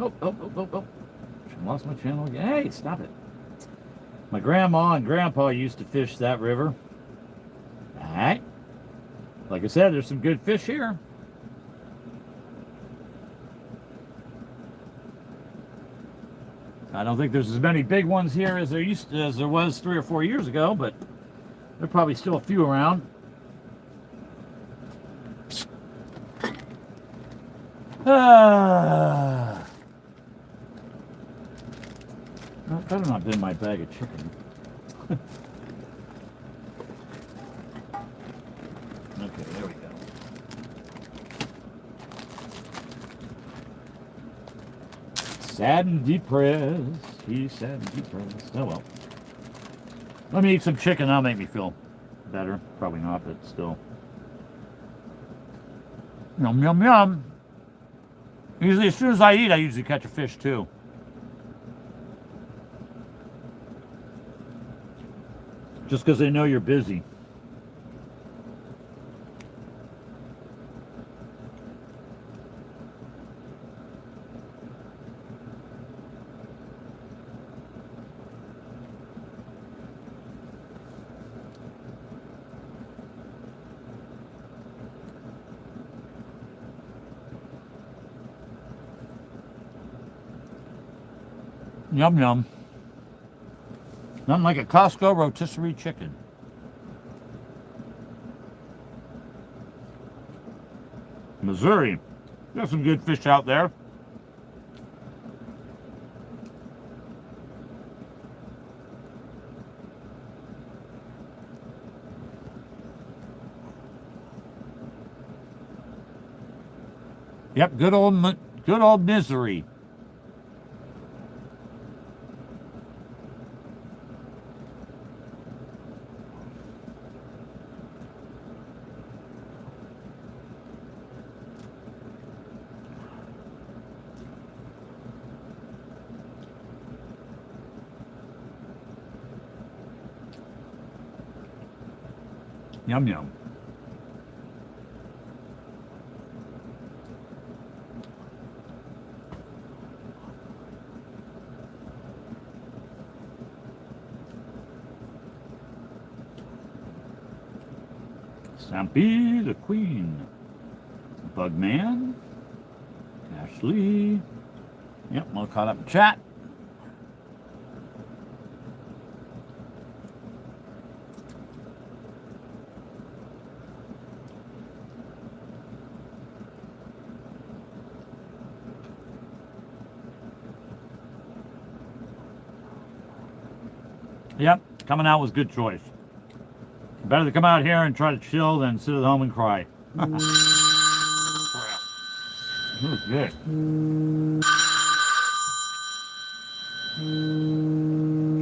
S1: Oh. I lost my channel again. Hey, stop it. My grandma and grandpa used to fish that river. All right. Like I said, there's some good fish here. I don't think there's as many big ones here as there was 3 or 4 years ago, but there are probably still a few around. That better not been my bag of chicken. Okay, there we go. Sad and depressed. He's sad and depressed. Oh well. Let me eat some chicken. That'll make me feel better. Probably not, but still. Yum, yum, yum. Usually, as soon as I eat, I usually catch a fish too. Just because they know you're busy. Yum, yum. Nothing like a Costco rotisserie chicken. Missouri. Got some good fish out there. Yep, good old Missouri. Yum, yum. Stampy the Queen. Bugman. Ashley. Yep, all caught up in chat. Yep, coming out was a good choice. Better to come out here and try to chill than sit at home and cry. That was good.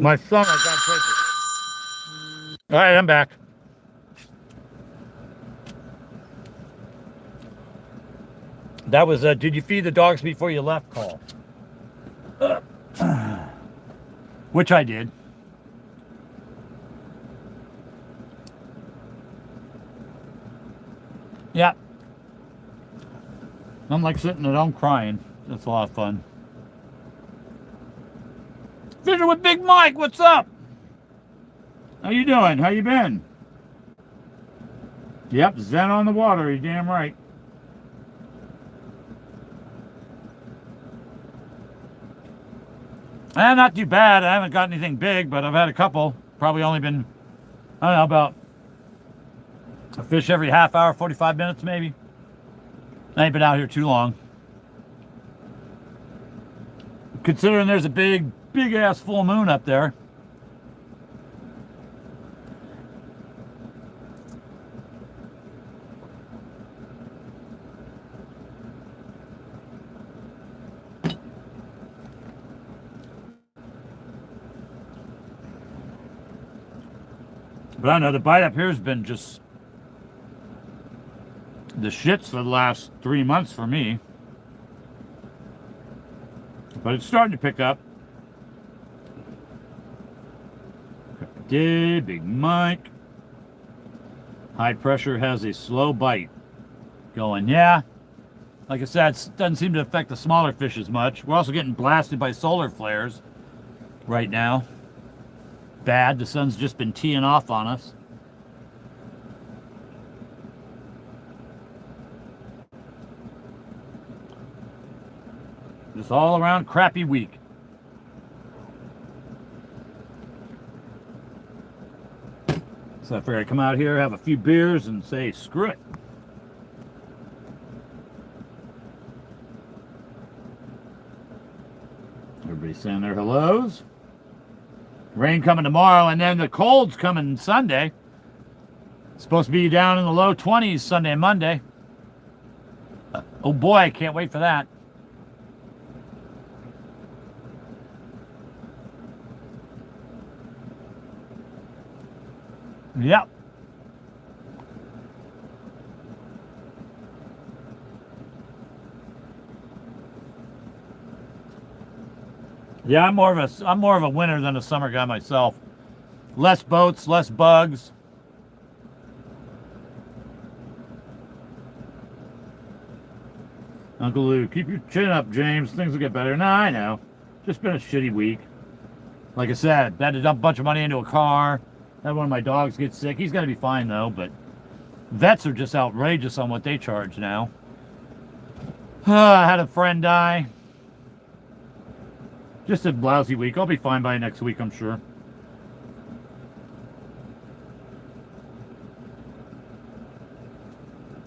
S1: My son has got fishes. All right, I'm back. That was a did you feed the dogs before you left call. Which I did. Yeah. I'm like sitting at home crying. That's a lot of fun. Fishing with Big Mike, what's up? How you doing? How you been? Yep, zen on the water, you're damn right. Not too bad. I haven't got anything big, but I've had a couple. Probably only been, I don't know, about a fish every half hour, 45 minutes maybe. I ain't been out here too long. Considering there's a big ass full moon up there. But I know the bite up here has been just the shits for the last 3 months for me. But it's starting to pick up. Day, Big Mike. High pressure has a slow bite. Going, yeah. Like I said, it doesn't seem to affect the smaller fish as much. We're also getting blasted by solar flares right now. Bad. The sun's just been teeing off on us. Just all around crappy week. So I figured I'd come out here, have a few beers, and say, screw it. Everybody saying their hellos. Rain coming tomorrow, and then the cold's coming Sunday. It's supposed to be down in the low 20s Sunday and Monday. Oh boy, I can't wait for that. Yep. Yeah, I'm more of a winter than a summer guy myself. Less boats, less bugs. Uncle Lou, keep your chin up, James. Things will get better. Nah, I know. Just been a shitty week. Like I said, had to dump a bunch of money into a car. Had one of my dogs get sick. He's going to be fine, though, but vets are just outrageous on what they charge now. I had a friend die. Just a lousy week. I'll be fine by next week, I'm sure.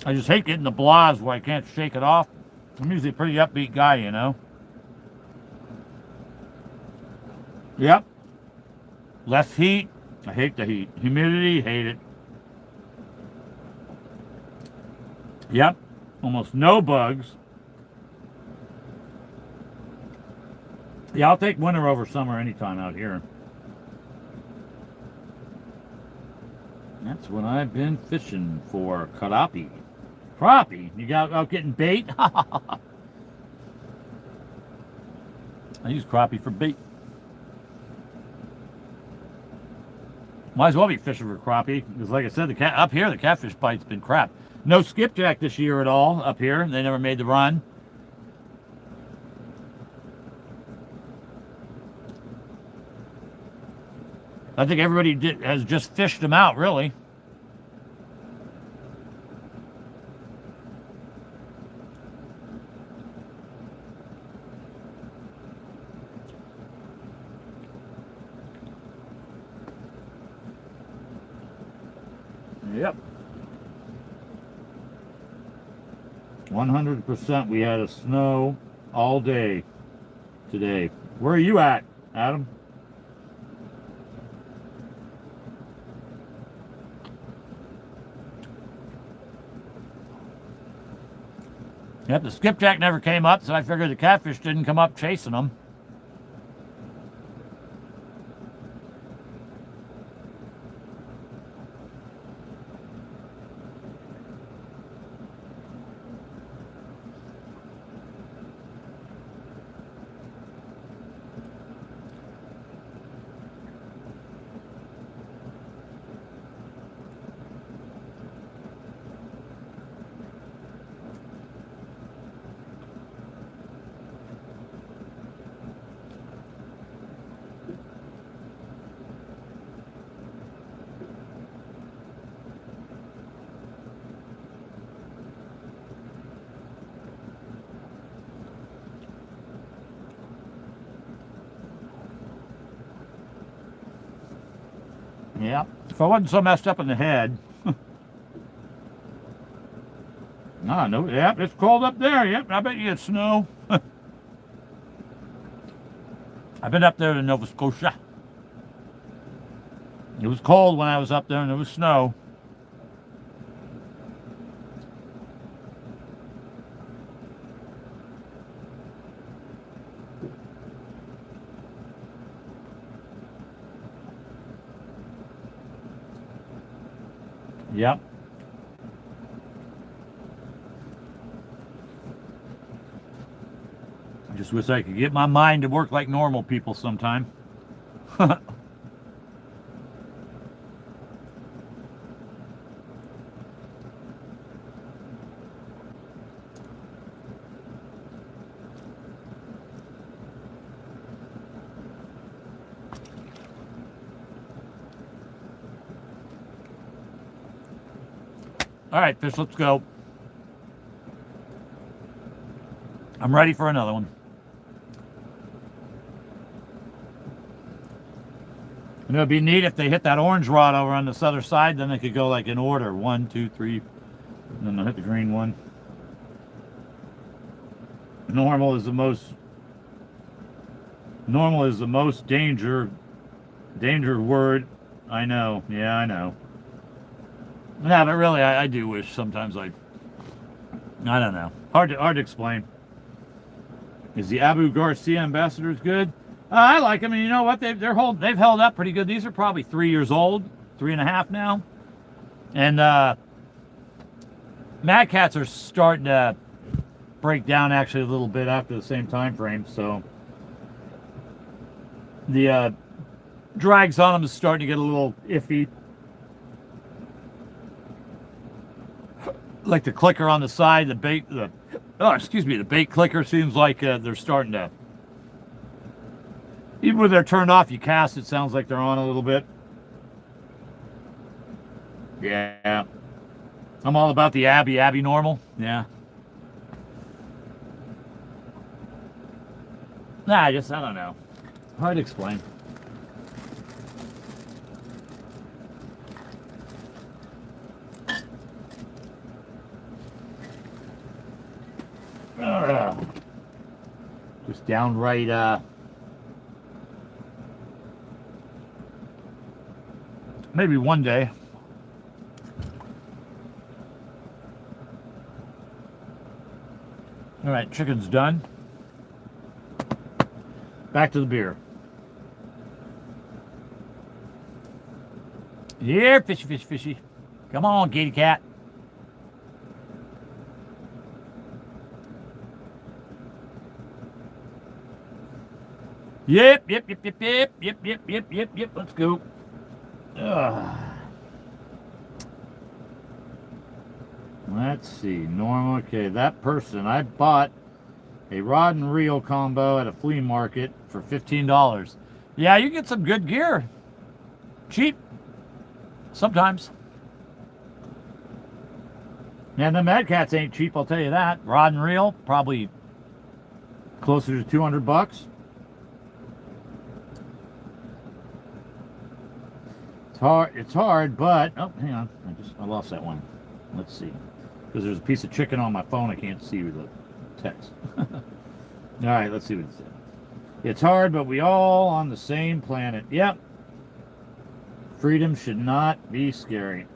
S1: I just hate getting the blahs where I can't shake it off. I'm usually a pretty upbeat guy, you know. Yep. Less heat. I hate the heat. Humidity, hate it. Yep. Almost no bugs. Yeah, I'll take winter over summer anytime out here. That's what I've been fishing for. Crappie. Crappie? You got out getting bait? I use crappie for bait. Might as well be fishing for crappie because, like I said, up here the catfish bite's been crap. No skipjack this year at all up here. They never made the run. I think everybody has just fished them out, really. Yep. 100% we had a snow all day today. Where are you at, Adam? Yep, the skipjack never came up, so I figured the catfish didn't come up chasing them. Yeah, if I wasn't so messed up in the head. No, yep, it's cold up there. Yep, I bet you it's snow. I've been up there to Nova Scotia. It was cold when I was up there and there was snow. Yep. I just wish I could get my mind to work like normal people sometime. All right, fish, let's go. I'm ready for another one. And it would be neat if they hit that orange rod over on this other side, then they could go like in order. 1, 2, 3, and then they'll hit the green one. Normal is the most danger word. I know. Yeah, I know. Yeah, but really, I do wish sometimes I don't know. Hard to explain. Is the Abu Garcia Ambassadors good? I like them, and you know what? They've held up pretty good. These are probably 3 years old, 3.5 now, and Mad Cats are starting to break down actually a little bit after the same time frame. So the drags on them is starting to get a little iffy. Like the clicker on the side, the bait clicker seems like they're starting to, even when they're turned off, you cast, it sounds like they're on a little bit. Yeah. I'm all about the Abby normal. Yeah. I don't know. Hard to explain. Just downright maybe one day. All right, chicken's done. Back to the beer. Here, fishy. Come on, kitty cat. Yep. Let's go. Ugh. Let's see. Normal. Okay, that person. I bought a rod and reel combo at a flea market for $15. Yeah, you get some good gear. Cheap. Sometimes. And the Mad Cats ain't cheap, I'll tell you that. Rod and reel, probably closer to $200. It's hard, but oh, hang on. I lost that one. Let's see. Because there's a piece of chicken on my phone, I can't see the text. All right, let's see what it says. It's hard, but we all on the same planet. Yep. Freedom should not be scary.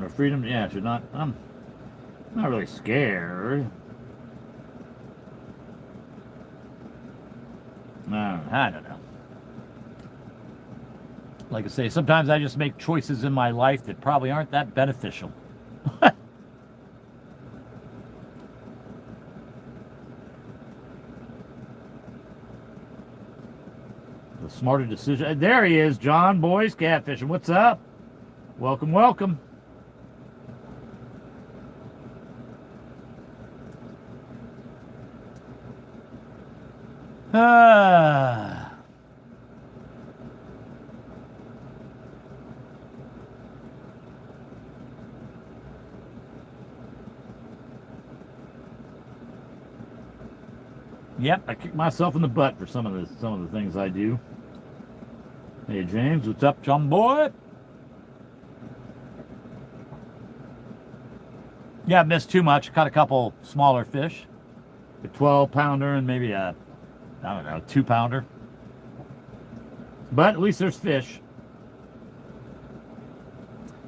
S1: Or freedom, yeah, should not. I'm not really scared. I don't know. Like I say, sometimes I just make choices in my life that probably aren't that beneficial. The smarter decision. There he is, John Boy's Catfishing. What's up? Welcome, welcome. Yep, I kick myself in the butt for some of the things I do. Hey James, what's up, John Boy? Yeah, I missed too much. Caught a couple smaller fish. A 12-pounder and maybe a, I don't know, 2-pounder. But at least there's fish.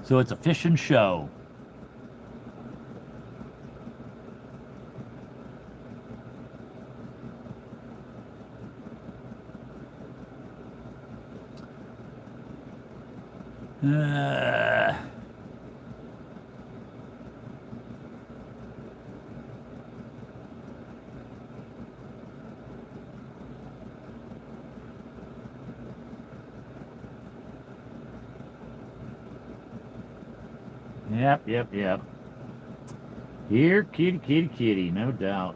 S1: So it's a fishing show. Yep. Here, kitty, no doubt.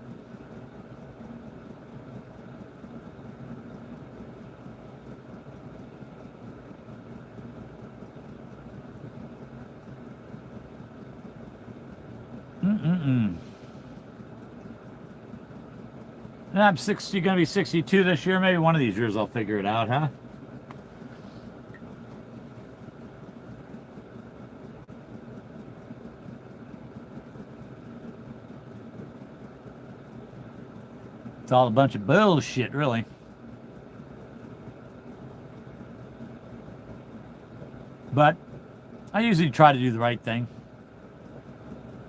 S1: I'm 60, gonna be 62 this year. Maybe one of these years I'll figure it out, huh? It's all a bunch of bullshit, really. But I usually try to do the right thing.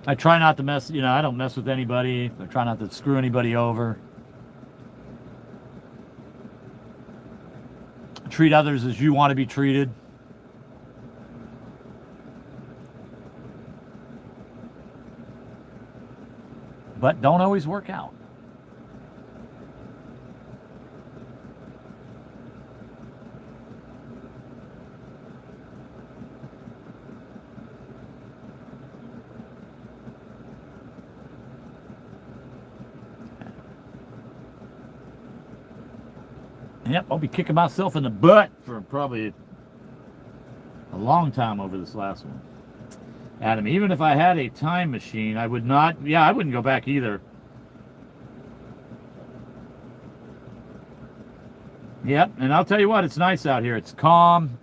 S1: I try not to mess, I don't mess with anybody. I try not to screw anybody over. Treat others as you want to be treated. But don't always work out. Yep, I'll be kicking myself in the butt for probably a long time over this last one. Adam, even if I had a time machine, I would not, I wouldn't go back either. Yep, and I'll tell you what, it's nice out here. It's calm,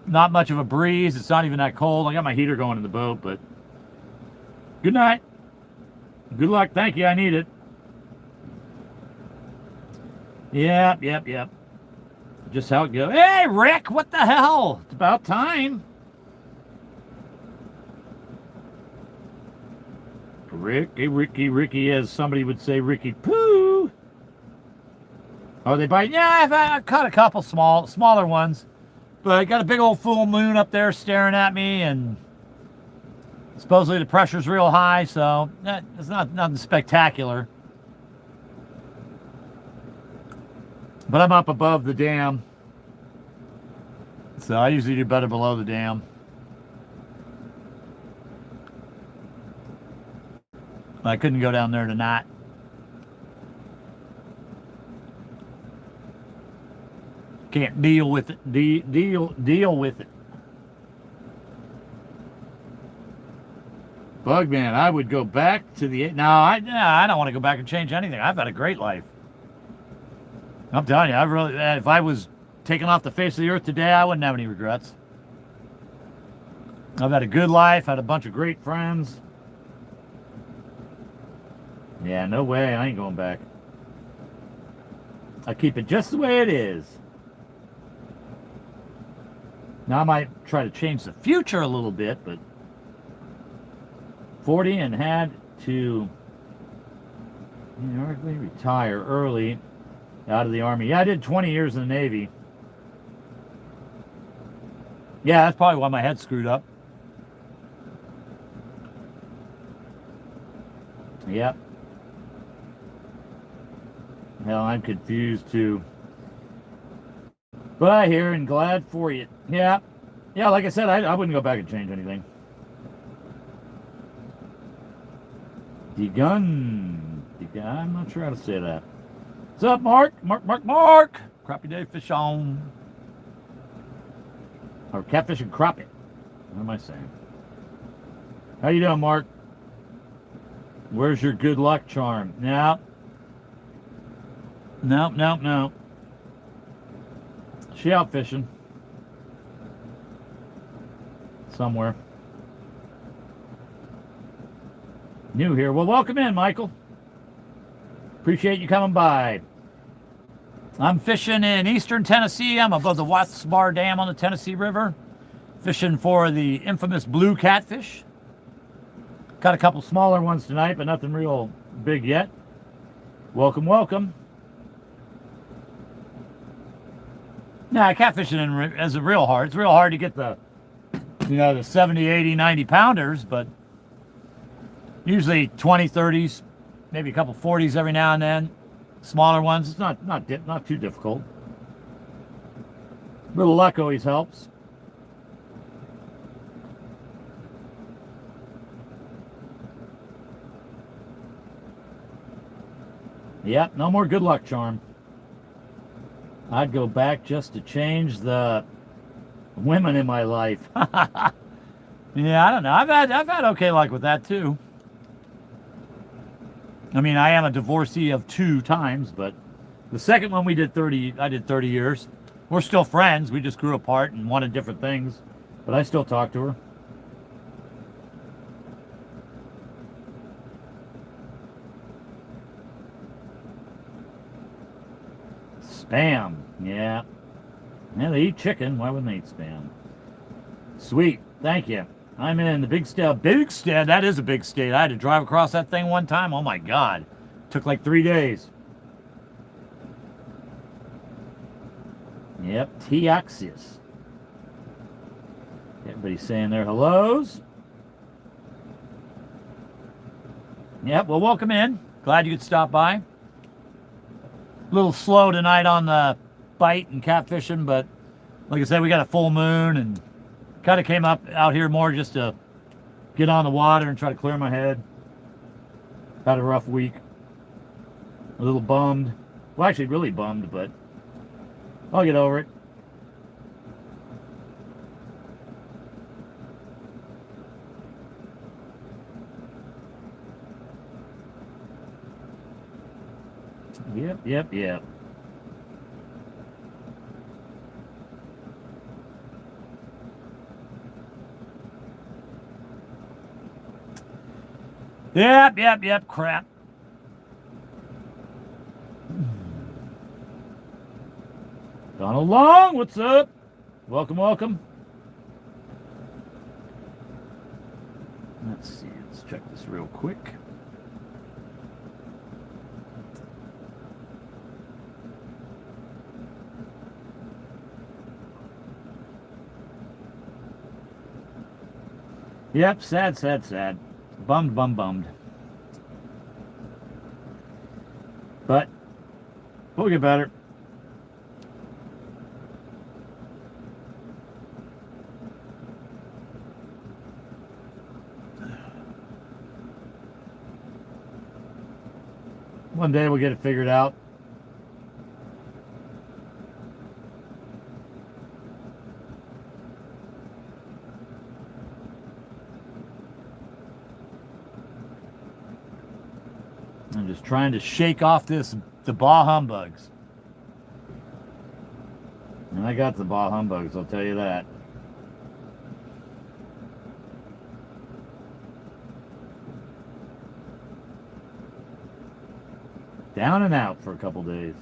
S1: not much of a breeze. It's not even that cold. I got my heater going in the boat, but good night. Good luck. Thank you. I need it. Yep. Just how it goes. Hey, Rick, what the hell? It's about time. Ricky, as somebody would say, Ricky Poo. Oh, they bite? Yeah, I've caught a couple smaller ones. But I got a big old full moon up there staring at me, and supposedly the pressure's real high, so it's nothing spectacular. But I'm up above the dam. So I usually do better below the dam. I couldn't go down there tonight. Can't deal with it. Deal with it. Bugman, I would go back to the... No, I don't want to go back and change anything. I've had a great life. I'm telling you, if I was taken off the face of the earth today, I wouldn't have any regrets. I've had a good life, had a bunch of great friends. Yeah, no way, I ain't going back. I keep it just the way it is. Now I might try to change the future a little bit, but 40 and had to retire early out of the Army. Yeah, I did 20 years in the Navy. Yeah, that's probably why my head's screwed up. Yep. Hell, I'm confused too. But I hear and glad for you. Yeah. Yeah, like I said, I wouldn't go back and change anything. I'm not sure how to say that. What's up, Mark? Mark. Crappie day, fish on. Or catfish and crappie. What am I saying? How you doing, Mark? Where's your good luck charm? No. She out fishing. Somewhere. New here. Well, welcome in, Michael. Appreciate you coming by. I'm fishing in eastern Tennessee. I'm above the Watts Bar Dam on the Tennessee River. Fishing for the infamous blue catfish. Got a couple smaller ones tonight, but nothing real big yet. Welcome. Nah, catfishing is real hard. It's real hard to get the 70, 80, 90 pounders, but usually 20, 30s, maybe a couple 40s every now and then. Smaller ones, it's not too difficult. A little luck always helps. Yep, no more good luck charm. I'd go back just to change the women in my life. Yeah, I don't know. I've had okay luck with that too. I mean, I am a divorcee of 2 times, but the second one I did 30 years. We're still friends. We just grew apart and wanted different things, but I still talk to her. Spam, yeah. Yeah, they eat chicken. Why wouldn't they eat spam? Sweet, thank you. I'm in the big state. Big state, that is a big state. I had to drive across that thing one time. Oh my God. Took like 3 days. Yep, Teoxis. Everybody's saying their hellos. Yep, well, welcome in. Glad you could stop by. A little slow tonight on the bite and catfishing, but like I said, we got a full moon and kind of came out here more just to get on the water and try to clear my head. Had a rough week. A little bummed. Well, actually really bummed, but I'll get over it. Yep. Yep, crap. Donald Long, what's up? Welcome. Let's see, let's check this real quick. Yep, sad. Bummed. But we'll get better. One day we'll get it figured out. I'm just trying to shake off the bah humbugs. And I got the bah humbugs, I'll tell you that. Down and out for a couple days.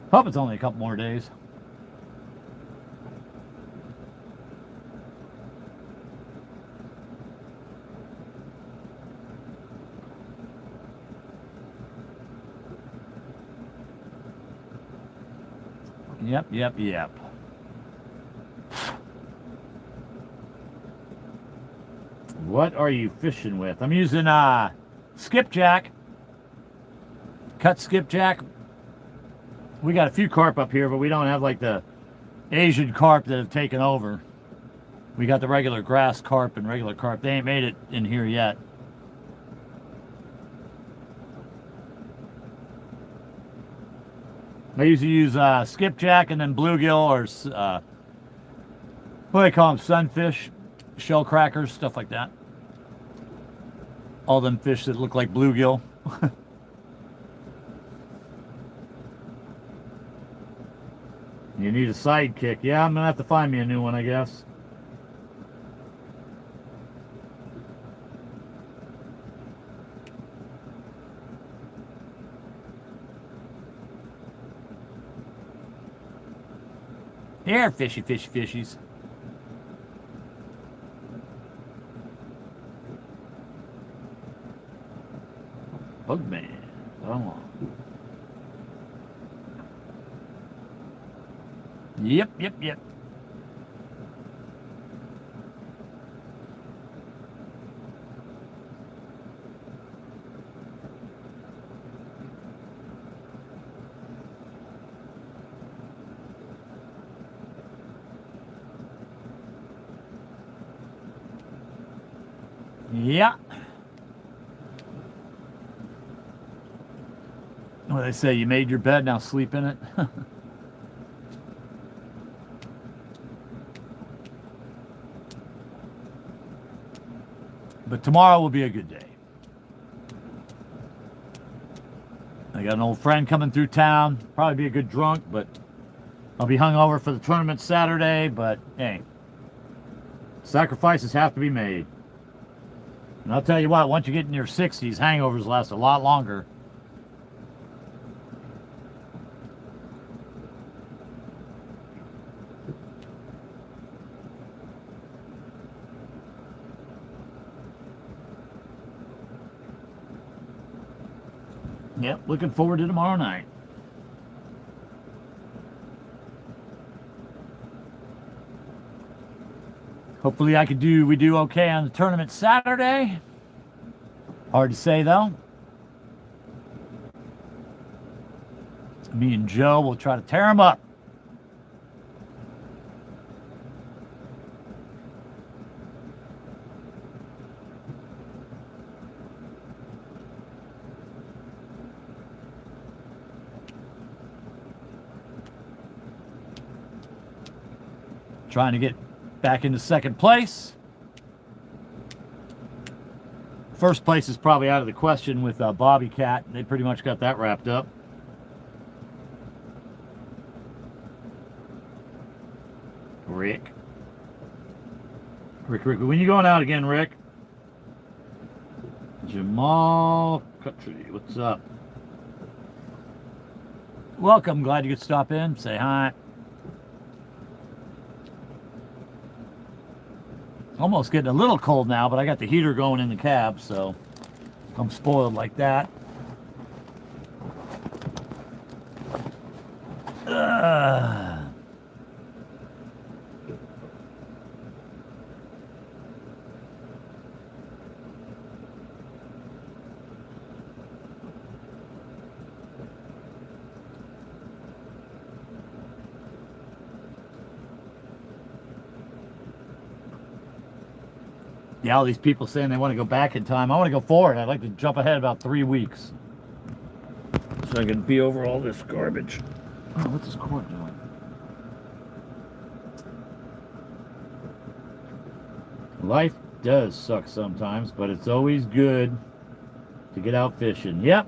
S1: Hope it's only a couple more days. Yep. What are you fishing with? I'm using skipjack. Cut skipjack. We got a few carp up here, but we don't have like the Asian carp that have taken over. We got the regular grass carp and regular carp. They ain't made it in here yet. I usually use skipjack and then bluegill or what do they call them? Sunfish, shell crackers, stuff like that. All them fish that look like bluegill. You need a sidekick. Yeah, I'm going to have to find me a new one, I guess. Here, fishies. Bugman. Oh. Yep. Yeah. What do they say? You made your bed, now sleep in it. But tomorrow will be a good day. I got an old friend coming through town. Probably be a good drunk, but I'll be hungover for the tournament Saturday. But hey, sacrifices have to be made. And I'll tell you what, once you get in your 60s, hangovers last a lot longer. Yep, looking forward to tomorrow night. Hopefully we do okay on the tournament Saturday. Hard to say though. Me and Joe will try to tear them up. Trying to get back into second place. First place is probably out of the question with Bobby Cat. They pretty much got that wrapped up. Rick, when you going out again, Rick? Jamal Country, what's up? Welcome, glad you could stop in, say hi. Almost getting a little cold now, but I got the heater going in the cab, so I'm spoiled like that. Yeah, all these people saying they want to go back in time. I want to go forward. I'd like to jump ahead about 3 weeks. so I can be over all this garbage. Oh, what's this cord doing? Life does suck sometimes, but it's always good to get out fishing. Yep.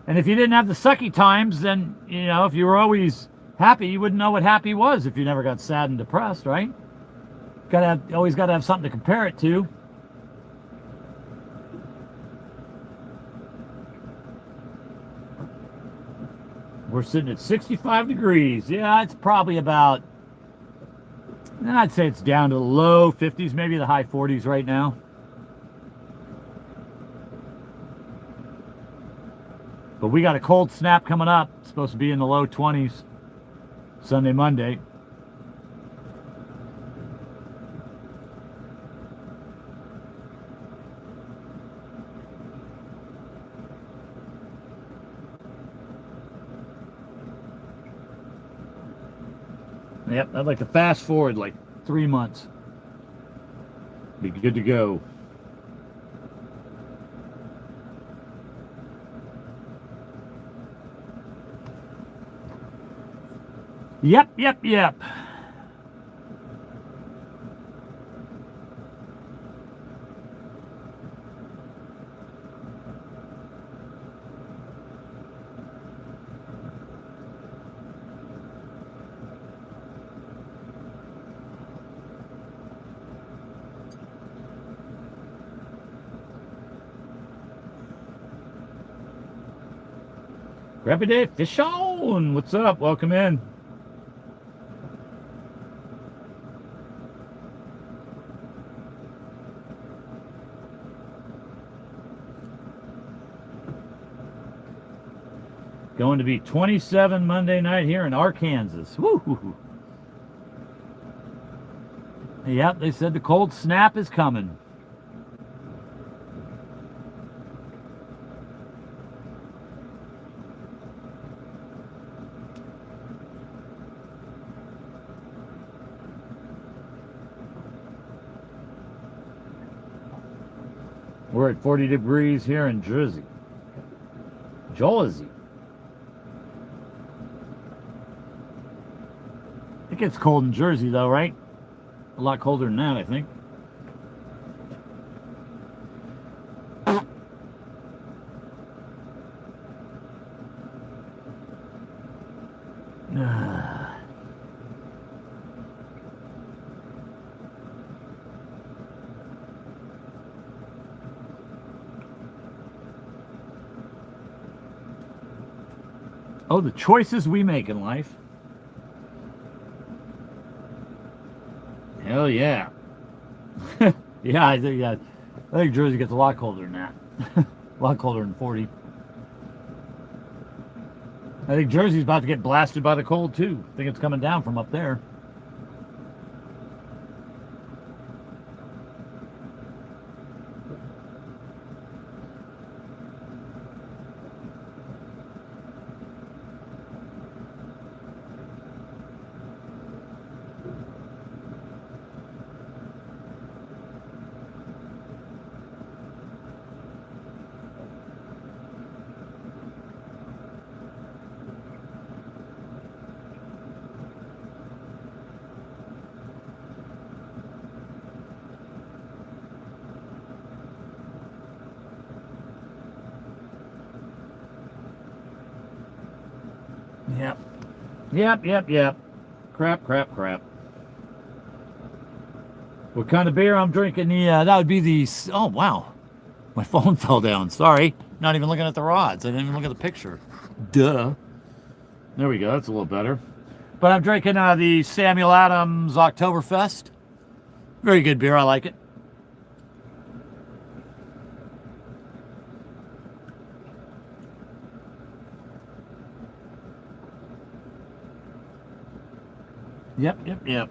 S1: And if you didn't have the sucky times, then, you know, if you were always happy, you wouldn't know what happy was if you never got sad and depressed, right? Always got to have something to compare it to. We're sitting at 65 degrees. Yeah, it's probably about, I'd say it's down to the low 50s, maybe the high 40s right now. But we got a cold snap coming up. It's supposed to be in the low 20s Sunday, Monday. Yep, I'd like to fast forward like 3 months. Be good to go. Yep. Grab Day Fish on. What's up? Welcome in. Going to be 27 Monday night here in Arkansas. Woo! Yep, they said the cold snap is coming. We're at 40 degrees here in Jersey. It gets cold in Jersey though, right? A lot colder than that, I think. Oh, the choices we make in life. Hell yeah. Yeah, I think Jersey gets a lot colder than that. A lot colder than 40. I think Jersey's about to get blasted by the cold too. I think it's coming down from up there. Yep. Crap. What kind of beer I'm drinking? That would be the... Oh, wow. My phone fell down. Sorry. Not even looking at the rods. I didn't even look at the picture. Duh. There we go. That's a little better. But I'm drinking the Samuel Adams Oktoberfest. Very good beer. I like it. Yep.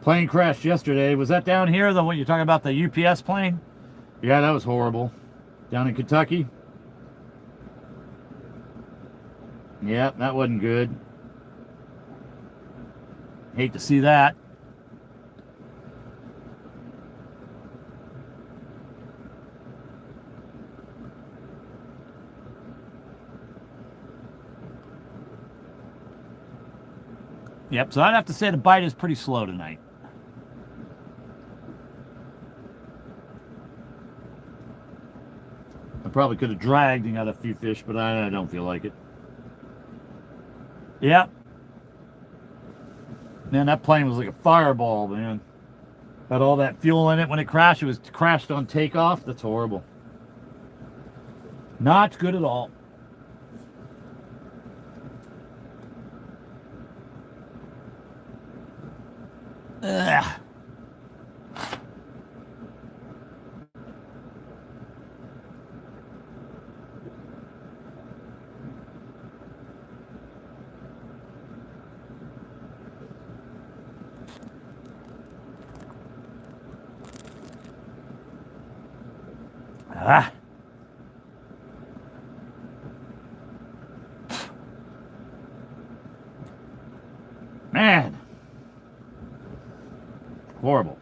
S1: Plane crashed yesterday. Was that down here, the one you're talking about, the UPS plane? Yeah, that was horrible. Down in Kentucky? Yep, that wasn't good. Hate to see that. Yep, so I'd have to say the bite is pretty slow tonight. I probably could have dragged and got a few fish, but I don't feel like it. Yep. Man, that plane was like a fireball, man. Had all that fuel in it when it crashed. It was crashed on takeoff. That's horrible. Not good at all. Ugh. Ah. Man. Horrible.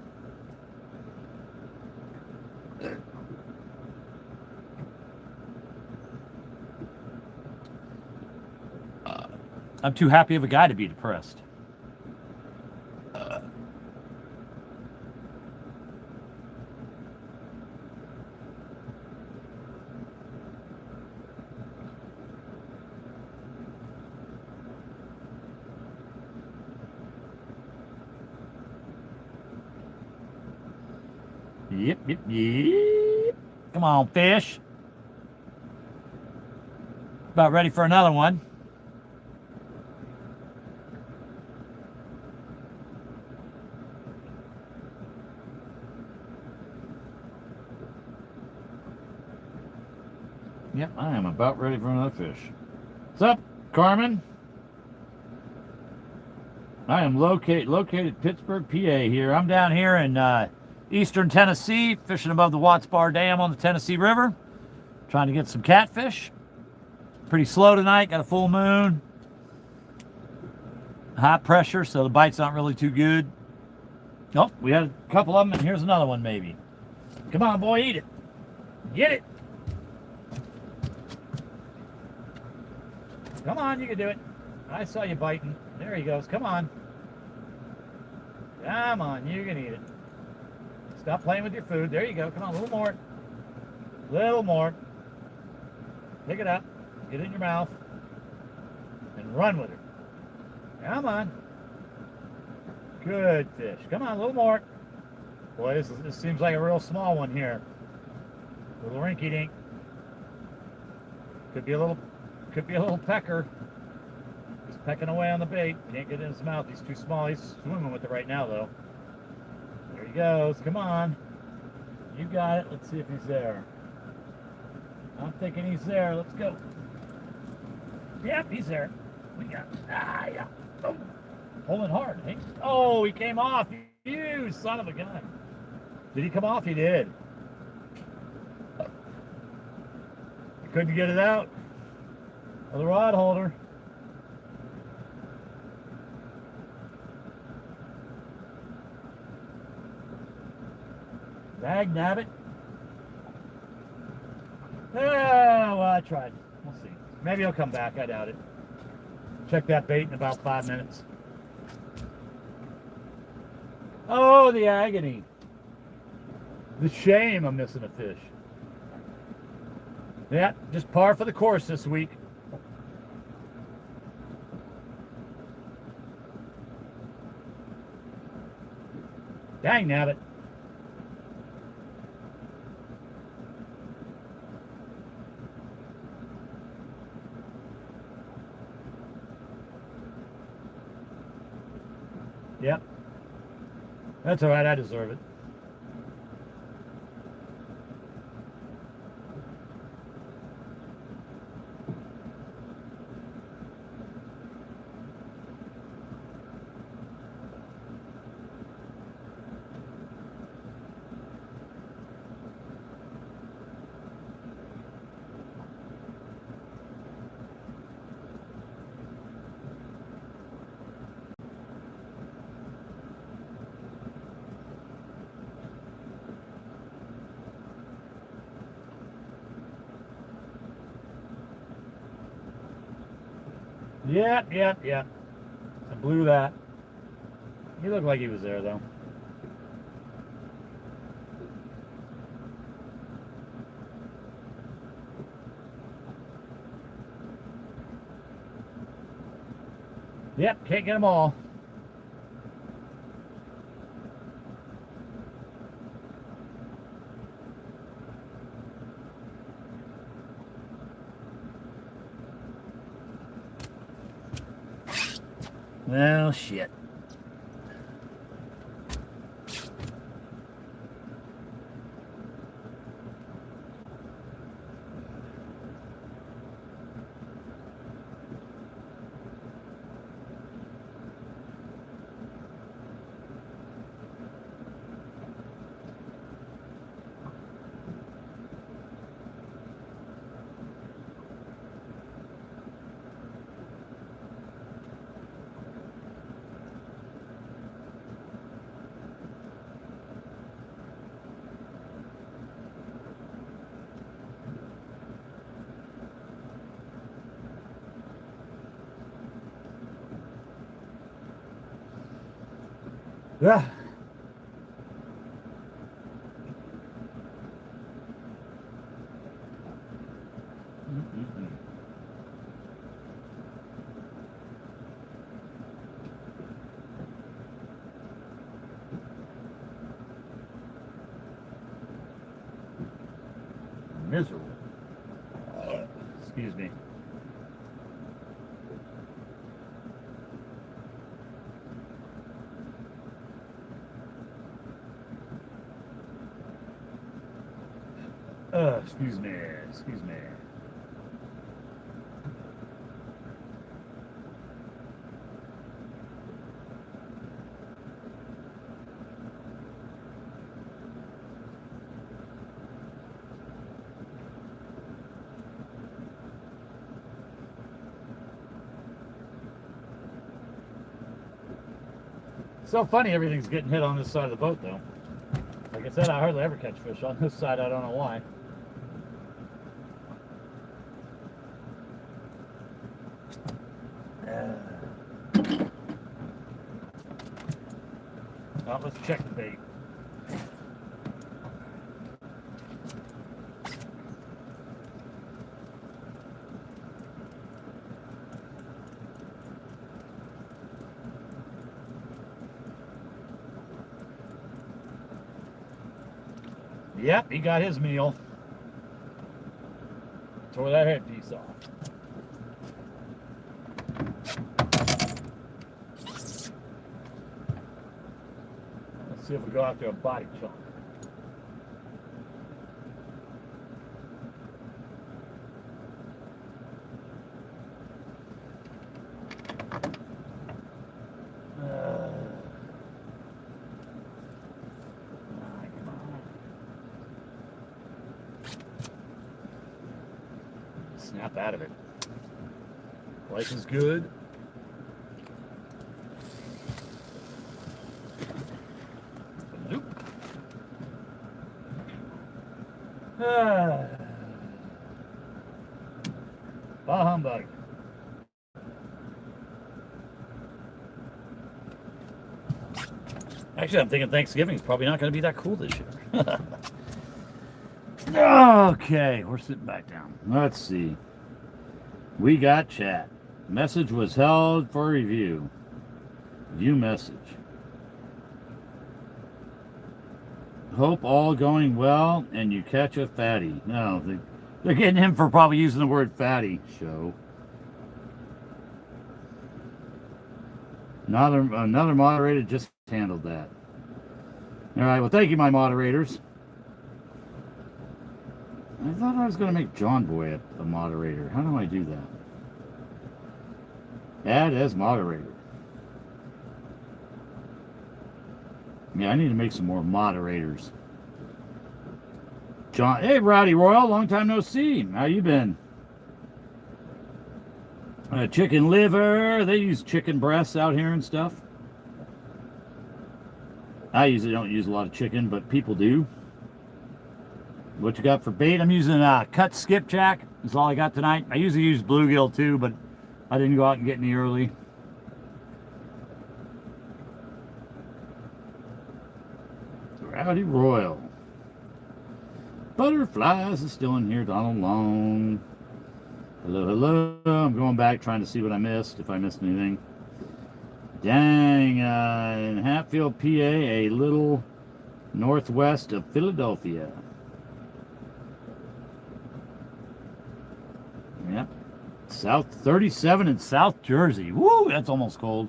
S1: I'm too happy of a guy to be depressed. Yep, yep, yep. Come on, fish. About ready for another one. Yep, I am about ready for another fish. What's up, Carmen? I am located Pittsburgh, PA here. I'm down here in eastern Tennessee, fishing above the Watts Bar Dam on the Tennessee River, trying to get some catfish. Pretty slow tonight, got a full moon. High pressure, so the bite's not really too good. Oh, we had a couple of them, and here's another one maybe. Come on, boy, eat it. Get it. Come on, you can do it. I saw you biting. There he goes. Come on. Come on, you can eat it. Stop playing with your food. There you go. Come on, a little more. Little more. Pick it up. Get it in your mouth. And run with it. Come on. Good fish. Come on, a little more. Boy, this seems like a real small one here. Little rinky dink. Could be a little pecker. He's pecking away on the bait. Can't get it in his mouth. He's too small. He's swimming with it right now, though. There he goes. Come on. You got it. Let's see if he's there. I'm thinking he's there. Let's go. Yep, he's there. We got it. Ah, yeah. Oh. Pulling hard. Hey. Oh, he came off. You son of a gun. Did he come off? He did. Couldn't get it out of the rod holder. Dag nabbit. Well, I tried. We'll see. Maybe he'll come back. I doubt it. Check that bait in about 5 minutes. Oh, the agony. The shame of missing a fish. Yeah, just par for the course this week. Dang nabbit. Yep. That's all right. I deserve it. Yep. I blew that. He looked like he was there, though. Yep, can't get them all. Well, shit. Yeah. Miserable. Excuse me. Excuse me. Excuse me. So funny, everything's getting hit on this side of the boat, though. Like I said, I hardly ever catch fish on this side. I don't know why. Well, let's check the bait. Yep, he got his meal. Tore that headpiece off. Let's see if we go after a body chunk. Snap out of it. Life is good. Nope. Bah humbug. Actually, I'm thinking Thanksgiving's probably not going to be that cool this year. Okay, we're sitting back down. Let's see. We got chat. Message was held for review. View message. Hope all going well and you catch a fatty. No, they're getting him for probably using the word fatty. Show. Another moderator just handled that. All right, well, thank you, my moderators. I thought I was going to make John Boy a moderator. How do I do that? Add as moderator. Yeah, I need to make some more moderators. John, hey, Rowdy Royal, long time no see. How you been? Chicken liver. They use chicken breasts out here and stuff. I usually don't use a lot of chicken, but people do. What you got for bait? I'm using cut skipjack. That's all I got tonight. I usually use bluegill too, but I didn't go out and get any early. Howdy Royal. Butterflies is still in here. Donald Long. Hello, hello. I'm going back trying to see what I missed, if I missed anything. Dang, in Hatfield, PA, a little northwest of Philadelphia. Yep. South 37 in South Jersey. Woo, that's almost cold.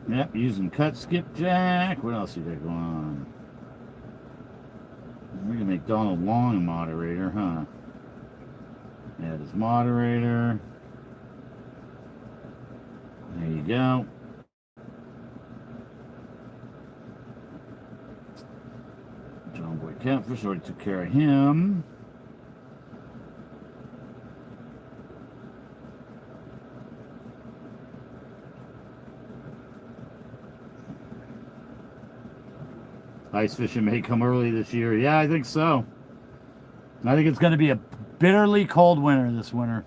S1: Yep, using cut skipjack. What else you got going on? We're gonna make Donald Long a moderator, huh? Add his moderator. There you go. John Boy Catfish already took care of him. Ice fishing may come early this year. Yeah, I think so. I think it's going to be a bitterly cold winter this winter.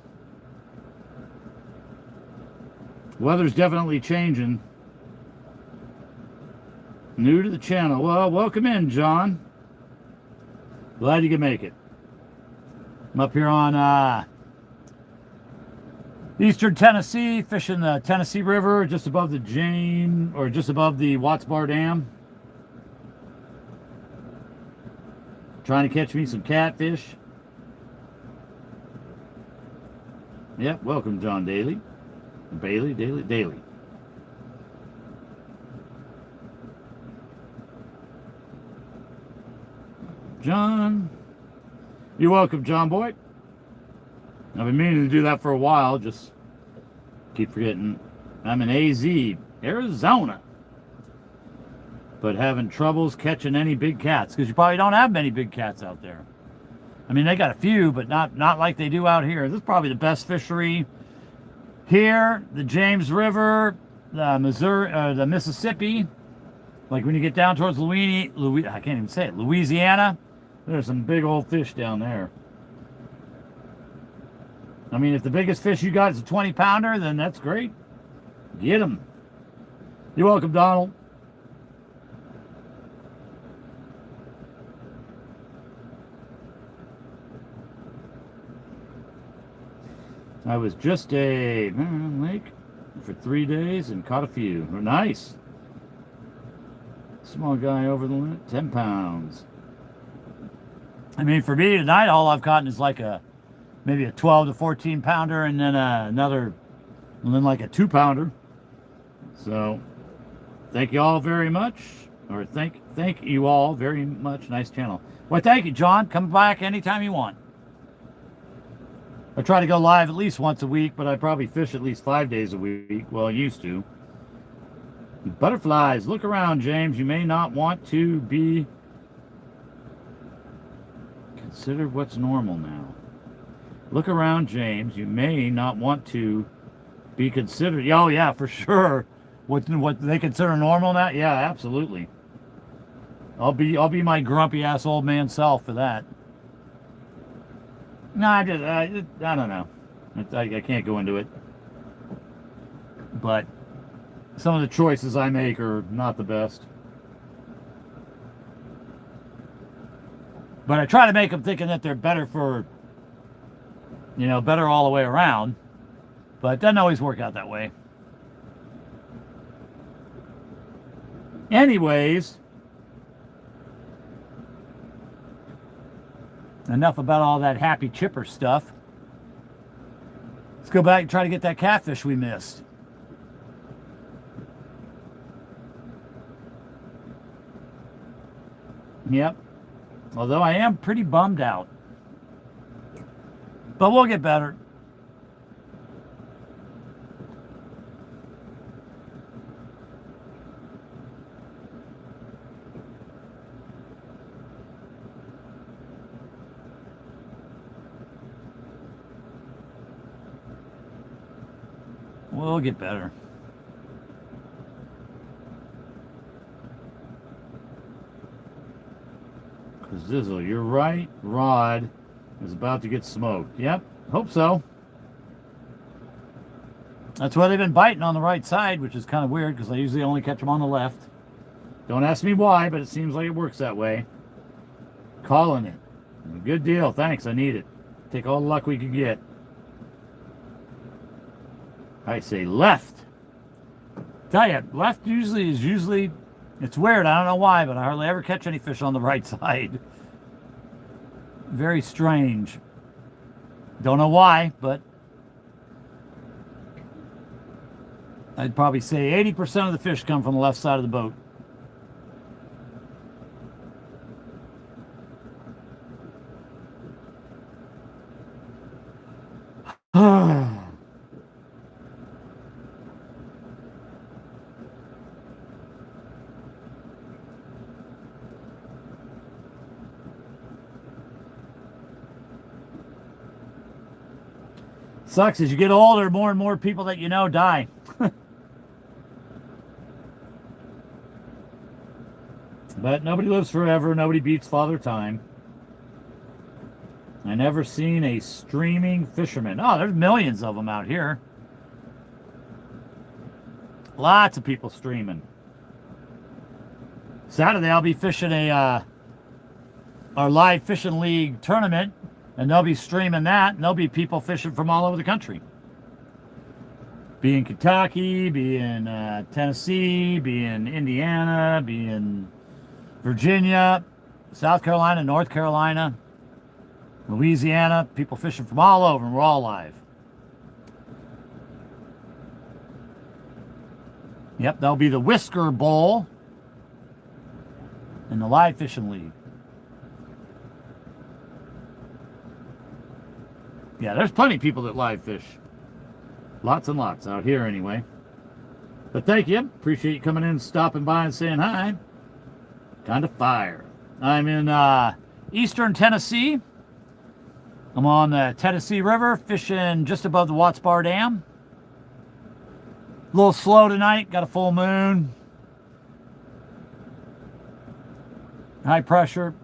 S1: Weather's definitely changing. New to the channel. Well, welcome in, John. Glad you could make it. I'm up here on eastern Tennessee, fishing the Tennessee River, just above the just above the Watts Bar Dam. Trying to catch me some catfish. Yep, welcome, John Daly. Daly. John. You're welcome, John Boy. I've been meaning to do that for a while, just keep forgetting. I'm in AZ, Arizona. But having troubles catching any big cats, because you probably don't have many big cats out there. I mean, they got a few, but not like they do out here. This is probably the best fishery here. The James River, the Mississippi. Like when you get down towards Louisiana, there's some big old fish down there. I mean, if the biggest fish you got is a 20-pounder, then that's great. Get them. You're welcome, Donald. I was just a lake for 3 days and caught a few. Nice. Small guy over the limit, 10 pounds. I mean, for me tonight, all I've caught is like maybe a 12 to 14 pounder, and then and then like a 2-pounder. So, thank you all very much, or thank you all very much. Nice channel. Well, thank you, John. Come back anytime you want. I try to go live at least once a week, but I probably fish at least 5 days a week. Well, I used to. Butterflies, look around, James. You may not want to be. Consider what's normal now. Look around, James. You may not want to be considered. Oh, yeah, for sure. What they consider normal now? Yeah, absolutely. I'll be my grumpy ass old man self for that. No, I don't know. I can't go into it. But some of the choices I make are not the best. But I try to make them thinking that they're better for, better all the way around. But it doesn't always work out that way. Anyways, enough about all that happy chipper stuff. Let's go back and try to get that catfish we missed. Yep. Although I am pretty bummed out. But we'll get better. We'll get better. Zizzle, your right rod is about to get smoked. Yep, hope so. That's why they've been biting on the right side, which is kind of weird because I usually only catch them on the left. Don't ask me why, but it seems like it works that way. Calling it. Good deal. Thanks. I need it. Take all the luck we can get. I say left. Tell you, left usually, it's weird. I don't know why, but I hardly ever catch any fish on the right side. Very strange. Don't know why, but I'd probably say 80% of the fish come from the left side of the boat. Sucks as you get older, more and more people that you know die. But nobody lives forever. Nobody beats Father Time. I never seen a streaming fisherman. Oh, there's millions of them out here. Lots of people streaming. Saturday I'll be fishing our live fishing league tournament, and they'll be streaming that, and there'll be people fishing from all over the country. Be in Kentucky, be in Tennessee, be in Indiana, be in Virginia, South Carolina, North Carolina, Louisiana, people fishing from all over, and we're all live. Yep, that'll be the Whisker Bowl in the live fishing league. Yeah, there's plenty of people that live fish. Lots and lots out here anyway. But thank you. Appreciate you coming in, stopping by and saying hi. Kind of fire. I'm in eastern Tennessee. I'm on the Tennessee River, fishing just above the Watts Bar Dam. A little slow tonight, got a full moon. High pressure.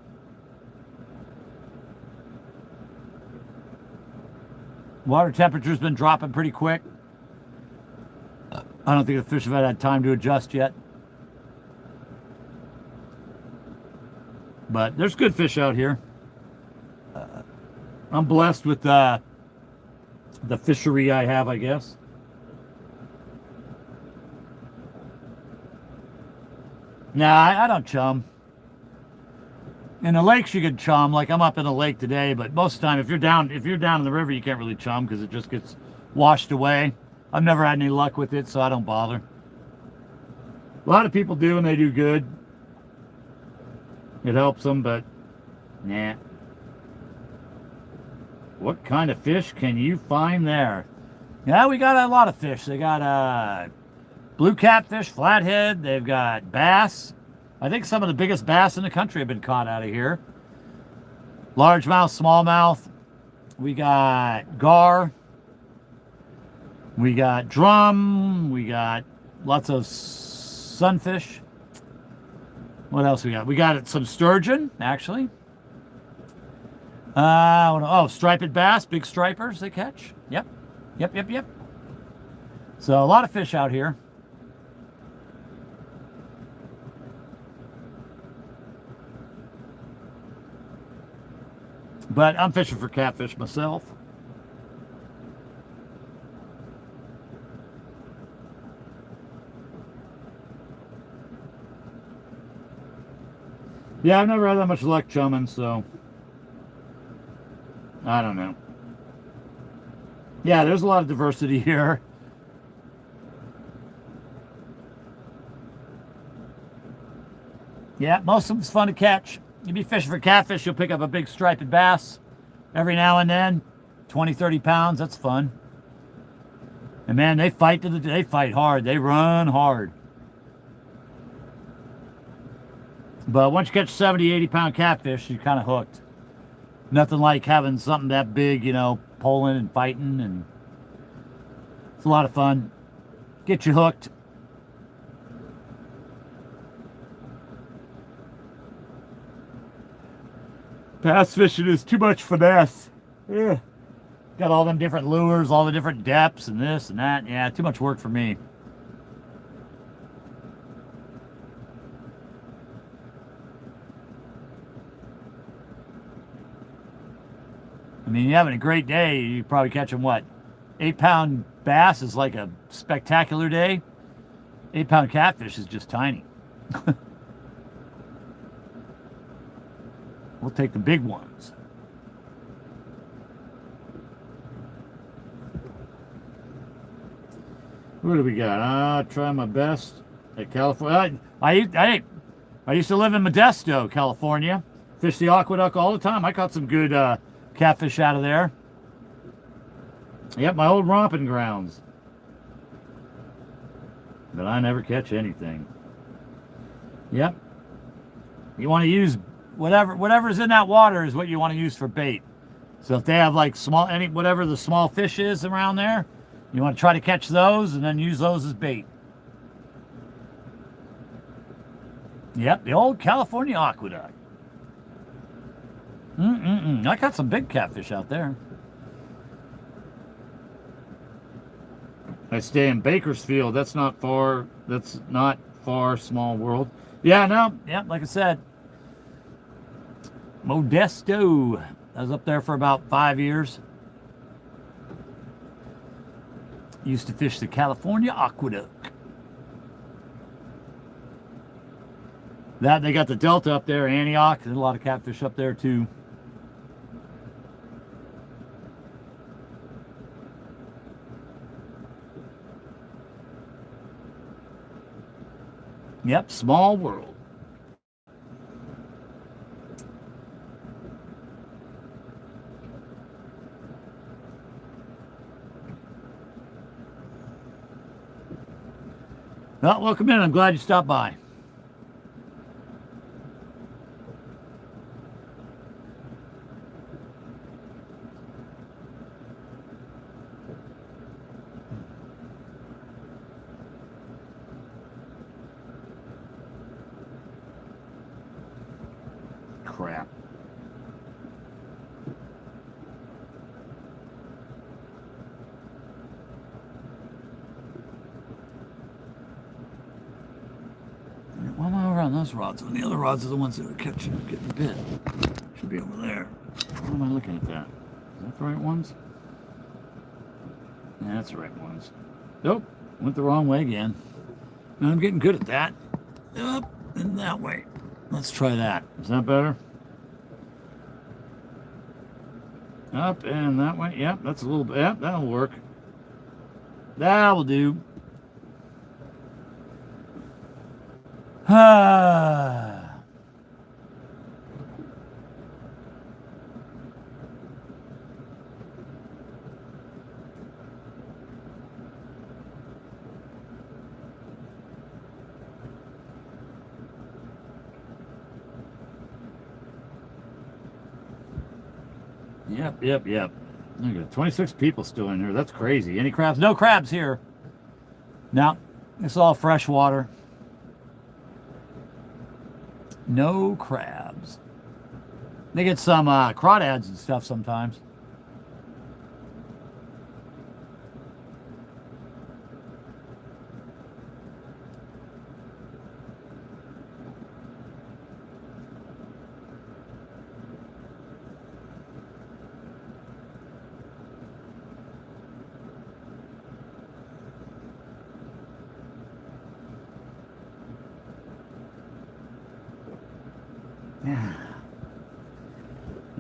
S1: Water temperature's been dropping pretty quick. I don't think the fish have had time to adjust yet. But there's good fish out here. I'm blessed with the fishery I have, I guess. Nah, I don't chum. In the lakes you can chum, like I'm up in a lake today, but most of the time if you're down in the river you can't really chum because it just gets washed away. I've never had any luck with it, so I don't bother. A lot of people do and they do good. It helps them, but nah. What kind of fish can you find there? Yeah, we got a lot of fish. They got blue catfish, flathead. They've got bass. I think some of the biggest bass in the country have been caught out of here. Largemouth, smallmouth. We got gar. We got drum. We got lots of sunfish. What else we got? We got some sturgeon, actually. Striped bass, big stripers they catch. Yep. So a lot of fish out here. But I'm fishing for catfish myself. Yeah, I've never had that much luck chumming, so I don't know. Yeah, there's a lot of diversity here. Yeah, most of them's fun to catch. You be fishing for catfish, you'll pick up a big striped bass every now and then. 20, 30 pounds, that's fun. And man, they fight hard. They run hard. But once you catch 70, 80 pound catfish, you're kind of hooked. Nothing like having something that big, pulling and fighting, and it's a lot of fun. Get you hooked. Bass fishing is too much finesse. Yeah. Got all them different lures, all the different depths and this and that. Yeah, too much work for me. I mean, you're having a great day. You probably catch them, what? 8-pound bass is like a spectacular day. 8-pound catfish is just tiny. We'll take the big ones. What do we got? Try my best at California. I used to live in Modesto, California. Fish the aqueduct all the time. I caught some good catfish out of there. Yep, my old romping grounds. But I never catch anything. Yep. You want to use whatever's in that water is what you want to use for bait. So if they have like whatever the small fish is around there, you want to try to catch those and then use those as bait. Yep, the old California aqueduct. I caught some big catfish out there. I stay in Bakersfield. That's not far. Small world. Yeah, no. Yeah, like I said. Modesto. I was up there for about 5 years. Used to fish the California aqueduct. They got the Delta up there, Antioch. There's a lot of catfish up there too. Yep, small world. Well, welcome in. I'm glad you stopped by. Crap. Why am I over on those rods? When the other rods are the ones that are getting bit. Should be over there. Why am I looking at that? Is that the right ones? Yeah, that's the right ones. Nope. Went the wrong way again. Now I'm getting good at that. Up and that way. Let's try that. Is that better? Up and that way. Yep, that's a little bit. Yep, that'll work. That will do. Yep. Look at 26 people still in here. That's crazy. Any crabs? No crabs here. No, it's all fresh water. No crabs. They get some crawdads and stuff sometimes.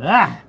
S1: Ah!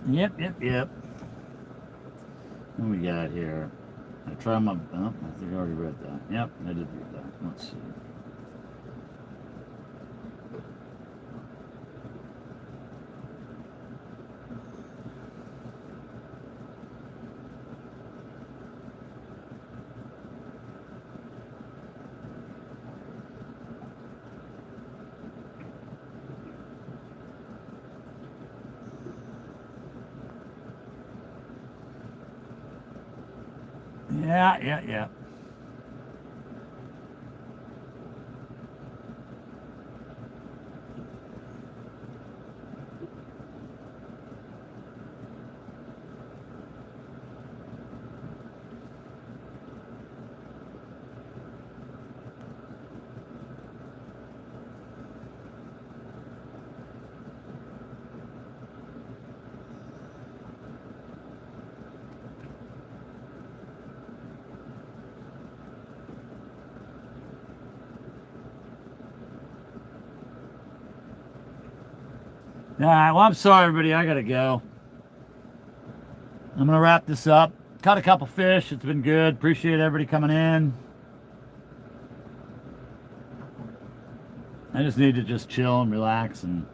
S1: Yep. What we got here? I try my. Oh, I think I already read that. Yep, I did read that. Let's see. Yeah. All right, well, I'm sorry, everybody. I got to go. I'm going to wrap this up. Caught a couple fish. It's been good. Appreciate everybody coming in. I just need to just chill and relax. And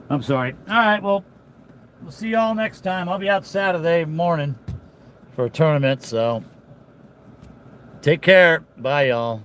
S1: I'm sorry. All right, well, we'll see y'all next time. I'll be out Saturday morning for a tournament, so take care. Bye, y'all.